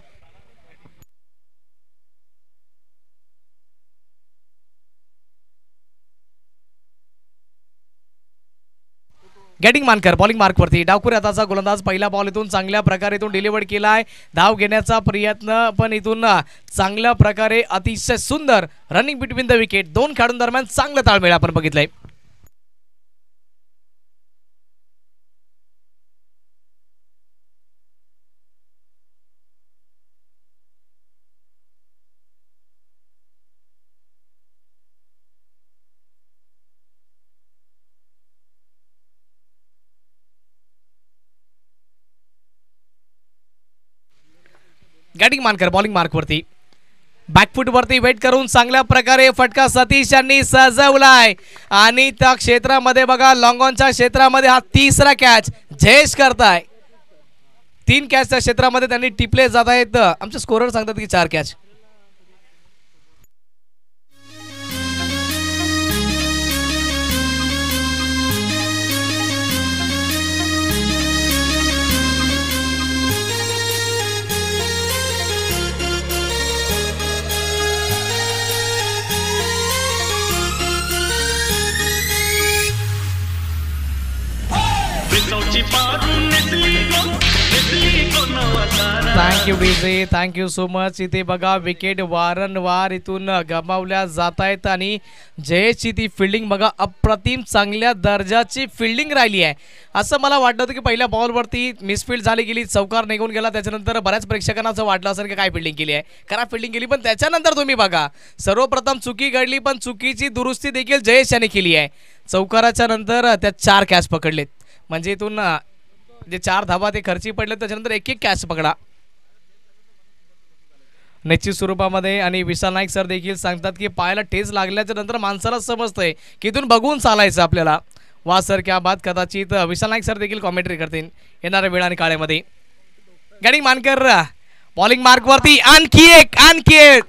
गॅटिंग मानकर बॉलिंग मार्कवरती. डावखुरी हाताचा गोलंदाज, पहिला बॉल इथून चांगल्या प्रकारे इथून डिलिव्हर केलाय. धाव घेण्याचा प्रयत्न, पण इथून चांगल्या प्रकारे अतिशय सुंदर रनिंग बिटवीन द विकेट. 2 खेळाडूंदरम्यान चांगलं ताळमेळ आपण बघितलंय. गॅटिंग मानकर बॉलिंग मार्कवरती बॅकफूटवरती वेट करून चांगल्या प्रकारे फटका सतीश यांनी सजवलाय आणि त्या क्षेत्रामध्ये बघा लॉंगॉनच्या क्षेत्रामध्ये हा तिसरा कॅच जयेश करताय. 3 कॅचच्या क्षेत्रामध्ये त्यांनी टिपले जात आहेत. आमचे स्कोरर सांगतात की 4 catch. Thank you DJ, thank you so much. इथे बघा विकेट वारंवार इथून गमावल्या जात आहेत आणि जयेशची ती फिल्डिंग बघा अप्रतिम चांगल्या दर्जाची फिल्डिंग राहिली आहे. असं मला वाटलं होतं की पहिल्या बॉलवरती मिसफिल्ड झाली गेली, चौकार निघून गेला. त्याच्यानंतर बऱ्याच प्रेक्षकांना असं वाटलं असेल की काय फिल्डिंग केली आहे, खराब फिल्डिंग केली. पण त्याच्यानंतर तुम्ही बघा सर्वप्रथम चुकी घडली पण चुकीची दुरुस्ती देखील जयेश यांनी केली आहे. चौकाराच्या नंतर त्या 4 कॅच पकडलेत. म्हणजे इथून जे 4 धावा ते खर्ची पडले त्याच्यानंतर एक कॅच पकडा निश्चित स्वरूपामध्ये. आणि विशाल नाईक सर देखील सांगतात की पायाला ठेच लागल्याच्या नंतर माणसाला समजतंय की इथून बघून चालायचं आपल्याला. वा सर क्या बात. कदाचित विशाल नाईक सर देखील कॉमेंट्री करतील येणाऱ्या वेळ आणि काळामध्ये. गॅटिंग मानकर बॉलिंग मार्कवरती आणखी एक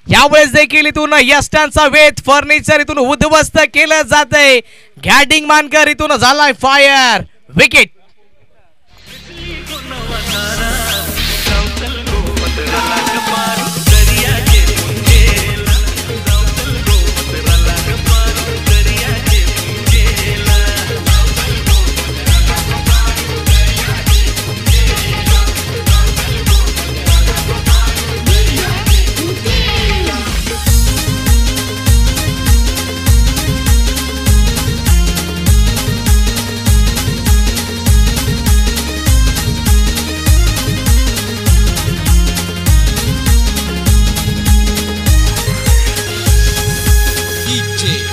यावेळेस देखील इथून यष्टांचा वेध फर्निचर इथून उद्ध्वस्त केलं जातंय. गॅटिंग मानकर इथून झालाय fire. Wicket.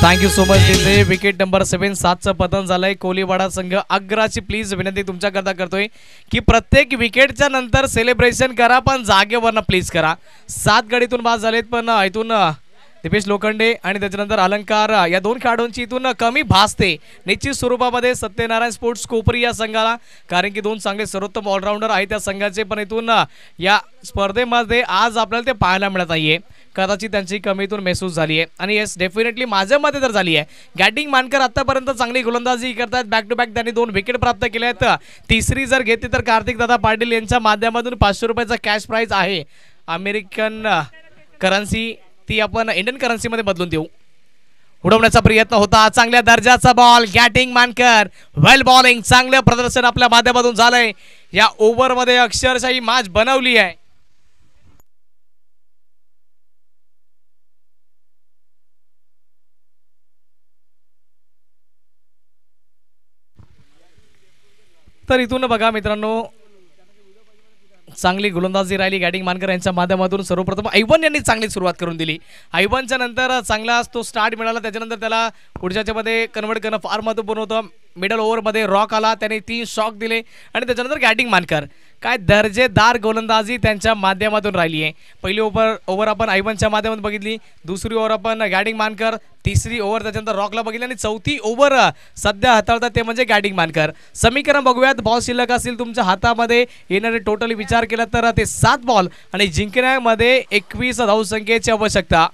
Thank you so much तिथे विकेट नंबर 7 7चं पतन झालंय. कोलीवाडा संघ अग्राची प्लीज विनंती तुमच्याकरता करतोय की प्रत्येक विकेटच्या नंतर सेलिब्रेशन करा पण जागेवरनं प्लीज करा. 7 गडीतून बाद झालेत पण इथून दिपेश लोखंडे आणि त्याच्यानंतर अलंकार या 2 खेळाडूंची इथून कमी भासते निश्चित स्वरूपामध्ये सत्यनारायण स्पोर्ट्स कोपरी या संघाला. कारण की 2 चांगले सर्वोत्तम ऑलराऊंडर आहेत त्या संघाचे पण इथून या स्पर्धेमध्ये आज आपल्याला ते पाहायला मिळत नाहीये. कदाचित त्यांची कमी इथून महसूस झाली आहे आणि येस डेफिनेटली माझ्या मते तर झाली आहे. गॅटिंग मानकर आतापर्यंत चांगली गोलंदाजी करतात. बॅक टू बॅक त्यांनी 2 विकेट प्राप्त केल्या आहेत. तिसरी जर घेतली तर कार्तिक दादा पाटील यांच्या माध्यमातून 500 रुपयाचा कॅश प्राइज आहे. अमेरिकन करन्सी ती आपण इंडियन करन्सीमध्ये बदलून देऊ. उडवण्याचा प्रयत्न होता. चांगल्या दर्जाचा बॉल. गॅटिंग मानकर वेल बॉलिंग. चांगलं प्रदर्शन आपल्या माध्यमातून झालंय. या ओव्हरमध्ये अक्षरशः ही मॅच बनवली आहे. तर इथून बघा मित्रांनो चांगली गोलंदाजी राहिली गॅटिंग मानकर यांच्या माध्यमातून. सर्वप्रथम ऐवन यांनी चांगली सुरुवात करून दिली. ऐवनच्या नंतर चांगला तो स्टार्ट मिळाला. त्याच्यानंतर त्याला पुढच्याच्या मध्ये कन्वर्ट करणं फार महत्त्वपूर्ण होतं. मिडल ओव्हरमध्ये रॉक आला, त्याने 3 शॉक दिले आणि त्याच्यानंतर गॅटिंग मानकर काय दर्जेदार गोलंदाजी त्यांच्या माध्यमातून राहिली आहे. पहिली ओव्हर आपण ऐवनच्या माध्यमातून बघितली, दुसरी ओव्हर आपण गॅटिंग मानकर, तिसरी ओव्हर त्याच्यानंतर रॉकला बघितली आणि चौथी ओव्हर सध्या हाताळतात ते म्हणजे गॅटिंग मानकर. समीकरण बघूयात. बॉल शिल्लक असतील तुमच्या हातामध्ये येणारे टोटली विचार केला तर ते 7 बॉल आणि जिंकण्यामध्ये 21 धावसंख्येची आवश्यकता.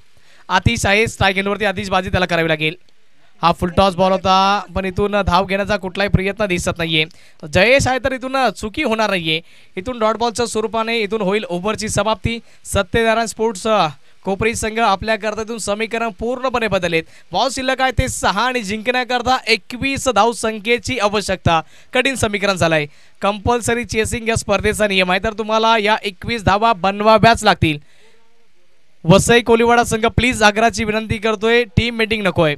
आतिश आहे स्ट्राईक एंडवरती. आतिशबाजी त्याला करावी लागेल. हा फुल टॉस बॉल होता पण इथून धाव घेण्याचा कुठलाही प्रयत्न दिसत नाहीये. जयेश आहे तर इथून चुकी होणार नाहीये. इथून डॉट बॉलच्या स्वरूपाने इथून होईल ओव्हरची समाप्ती. सत्यनारायण स्पोर्ट्स कोपरी संघ आपल्याकरता इथून समीकरण पूर्णपणे बदलेत. बॉल शिल्लक आहे ते 6 आणि जिंकण्याकरता 21 धाव संख्येची आवश्यकता. कठीण समीकरण झालंय. कंपल्सरी चेसिंग या स्पर्धेचा नियम आहे तर तुम्हाला या 21 धावा बनवाव्याच लागतील. वसई कोलीवाडा संघ प्लीज आग्राची विनंती करतोय, टीम मीटिंग नकोय.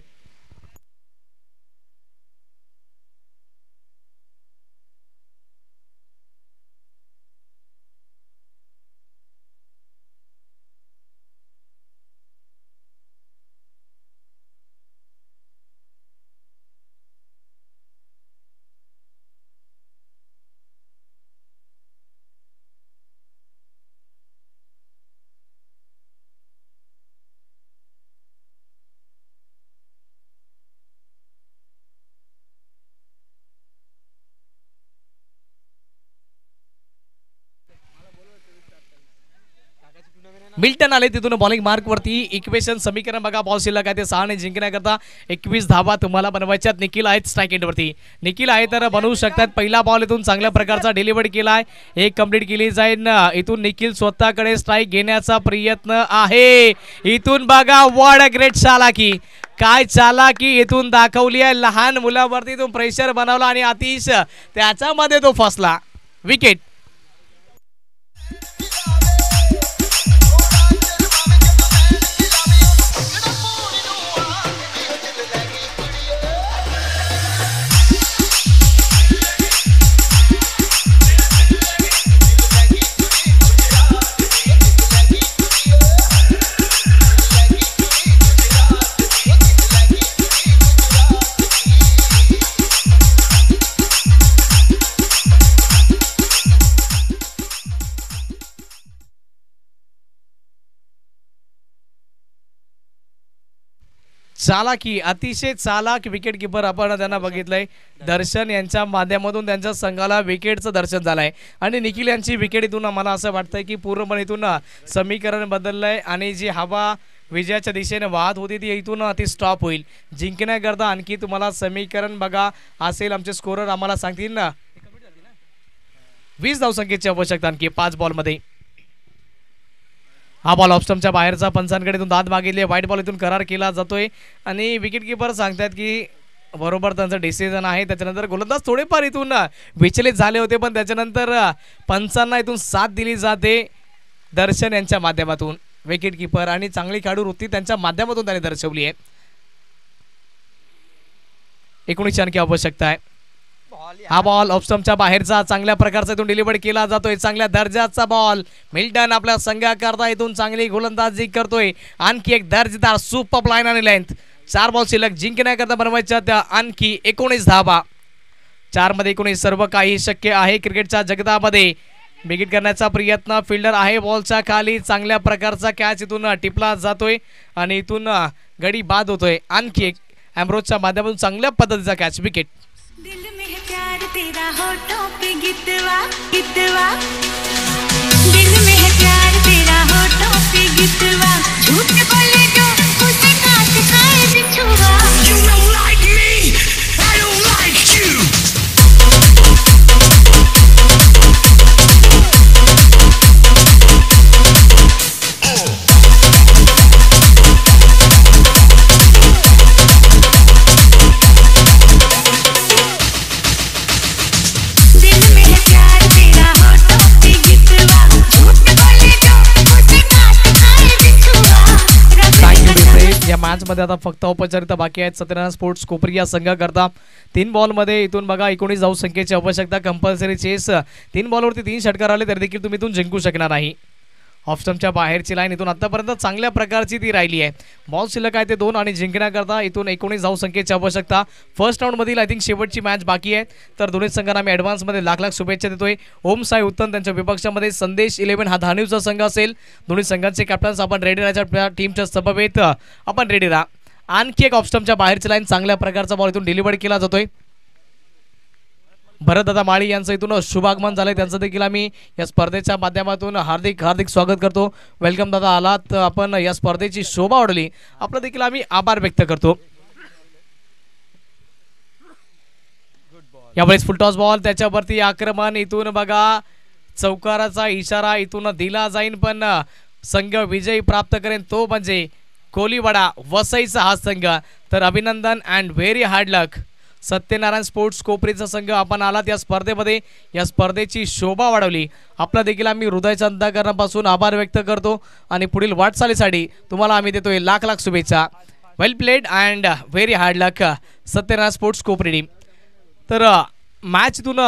मिल्टन आले तिथून बॉलिंग मार्क वरती. इक्वेशन समीकरण बघा, बॉल शिल्लक आहे ते 6 ने जिंकण्याकरता 21 धावा तुम्हाला बनवायच्यात. निखिल आहेत स्ट्राईक एंडवरती. निखिल आहे तर बनवू शकतात. पहिला बॉल इथून चांगल्या प्रकारचा डिलिव्हरी केलाय, एक कंप्लीट केली जाईल. इथून निखिल स्वतःकडे स्ट्राईक घेण्याचा प्रयत्न आहे. इथून बघा व्हॉट अ ग्रेट चालाकी, काय चालाकी इथून दाखवली आहे. लहान मुलावरती इथून प्रेशर बनवला आणि आतिश त्याच्यामध्ये तो फसला. विकेट. चालाकी, अतिशय चालाक विकेट किपर आपण त्यांना बघितलंय. दर्शन यांच्या माध्यमातून त्यांच्या संघाला विकेटचं दर्शन झालंय आणि निखिल यांची विकेट इथून मला असं वाटतंय की पूर्णपणे इथून समीकरण बदललंय आणि जी हवा विजयाच्या दिशेने वाहत होती ती इथून ती स्टॉप होईल. जिंकण्याकरता आणखी तुम्हाला समीकरण बघा असेल. आमचे स्कोरर आम्हाला सांगतील ना 20 धावसंख्येची आवश्यकता आणखी 5 बॉलमध्ये. हा बॉल ऑफस्टम्पच्या बाहेरचा, पंचांकडे इथून दाद मागितले. व्हाईट बॉल इथून करार केला जातोय आणि विकेट किपर सांगतात की बरोबर त्यांचं डिसिजन आहे. त्याच्यानंतर गोलंदाज थोडेफार इथून विचलित झाले होते पण त्याच्यानंतर पंचांना इथून साथ दिली जाते दर्शन यांच्या माध्यमातून. विकेट किपर आणि चांगली खेळाडू वृत्ती त्यांच्या माध्यमातून त्यांनी दर्शवली आहे. 19 आणखी आवश्यकता आहे. हा बॉल ऑफस्टम्पच्या बाहेरचा चांगल्या प्रकारचा इथून डिलिव्हरी केला जातोय. चांगल्या दर्जाचा बॉल. मिल्टन आपल्या संघाकरता इथून चांगली गोलंदाजी करतोय. आणखी एक दर्जेदार सुपर लाईन आणि लेंथ. 4 बॉल शिल्लक जिंकण्याकरता बनवायच्या त्या आणखी 19 धावा. 4 मध्ये 19 सर्व काही शक्य आहे क्रिकेटच्या जगतामध्ये. विकेट करण्याचा प्रयत्न फिल्डर आहे बॉलच्या खाली. चांगल्या प्रकारचा कॅच इथून टिपला जातोय आणि इथून गडी बाद होतोय. आणखी एक एम्ब्रोजच्या माध्यमातून चांगल्या पद्धतीचा कॅच. विकेट. दिल में है प्यार तेरा होठों पे गितवा गितवा, दिल में है प्यार तेरा होठों पे गितवा, झूठ बोले जो उसे काट खाए बिछुआ. You don't like me, I don't like you. या मॅच मध्ये आता फक्त औपचारिकता बाकी आहेत. सत्यनारायण स्पोर्ट्स कोपरी या संघाकरता 3 बॉलमध्ये इथून बघा 19 धावसंख्येची आवश्यकता. Compulsory chess. 3 बॉलवरती 3 षटकार आले तरी देखील तुम्ही इथून जिंकू शकणार नाही. ऑफस्टम्पच्या बाहेरची लाईन इथून आतापर्यंत चांगल्या प्रकारची ती राहिली आहे. बॉल शिल्लक आहे ते 2 आणि जिंकण्याकरता इथून 19 धावसंख्येची आवश्यकता. फर्स्ट राऊंडमधील आय थिंक शेवटची मॅच बाकी आहे. तर दोन्ही संघांना आम्ही ॲडव्हान्समध्ये लाख लाख शुभेच्छा देतोय. ओम साई उत्तम त्यांच्या विपक्षामध्ये संदेश 11 हा धानिवचा संघ असेल. दोन्ही संघांचे कॅप्टन्स आपण रेडी राहायच्या टीमच्या समवेत आपण रेडी राहा. आणखी एक ऑफस्टम्पच्या बाहेरची लाईन. चांगल्या प्रकारचा बॉल इथून डिलिव्हर केला जातोय. भरतदादा माळी यांचं इथून शुभागमन झालंय. त्यांचं देखील आम्ही या स्पर्धेच्या माध्यमातून हार्दिक हार्दिक स्वागत करतो. वेलकम दादा, आलात. आपण या स्पर्धेची शोभा वाढवली, आपलं देखील आम्ही आभार व्यक्त करतो. यावेळेस फुलटॉस बॉल, त्याच्यावरती आक्रमण. इथून बघा चौकाराचा इशारा इथून दिला जाईल पण संघ विजयी प्राप्त करेन तो म्हणजे कोलीवाडा वसईचा हा संघ. तर अभिनंदन and very hard luck. Satyanarayan sports कोपरीचा संघ आपण आलात या स्पर्धेमध्ये, या स्पर्धेची शोभा वाढवली. आपला देखील आम्ही हृदयाच्या अंतःकरणापासून आभार व्यक्त करतो आणि पुढील वाटचालीसाठी तुम्हाला आम्ही देतोय लाख लाख शुभेच्छा. Well played and very hard luck Satyanarayan sports Kopri team. तर मॅच इथून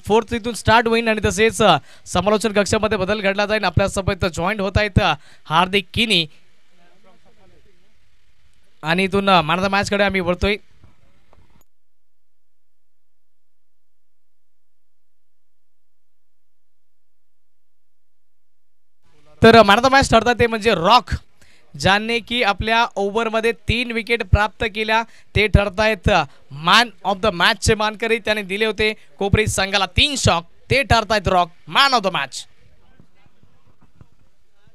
4th इथून स्टार्ट होईल आणि तसेच समालोचन कक्षामध्ये बदल घडला जाईल. आपल्या सोबत जॉईंट होत आहेत हार्दिक किनी आणि इथून मॅन ऑफ द मॅच कडे आम्ही वळतोय. तर मॅन ऑफ द मॅच ठरतात ते म्हणजे रॉक, ज्यांनी की आपल्या ओव्हरमध्ये 3 विकेट प्राप्त केल्या. ते ठरतायत मॅन ऑफ द मॅचचे मानकरी. त्याने दिले होते कोपरी संघाला 3 शॉट. ते ठरतायत रॉक मॅन ऑफ द मॅच.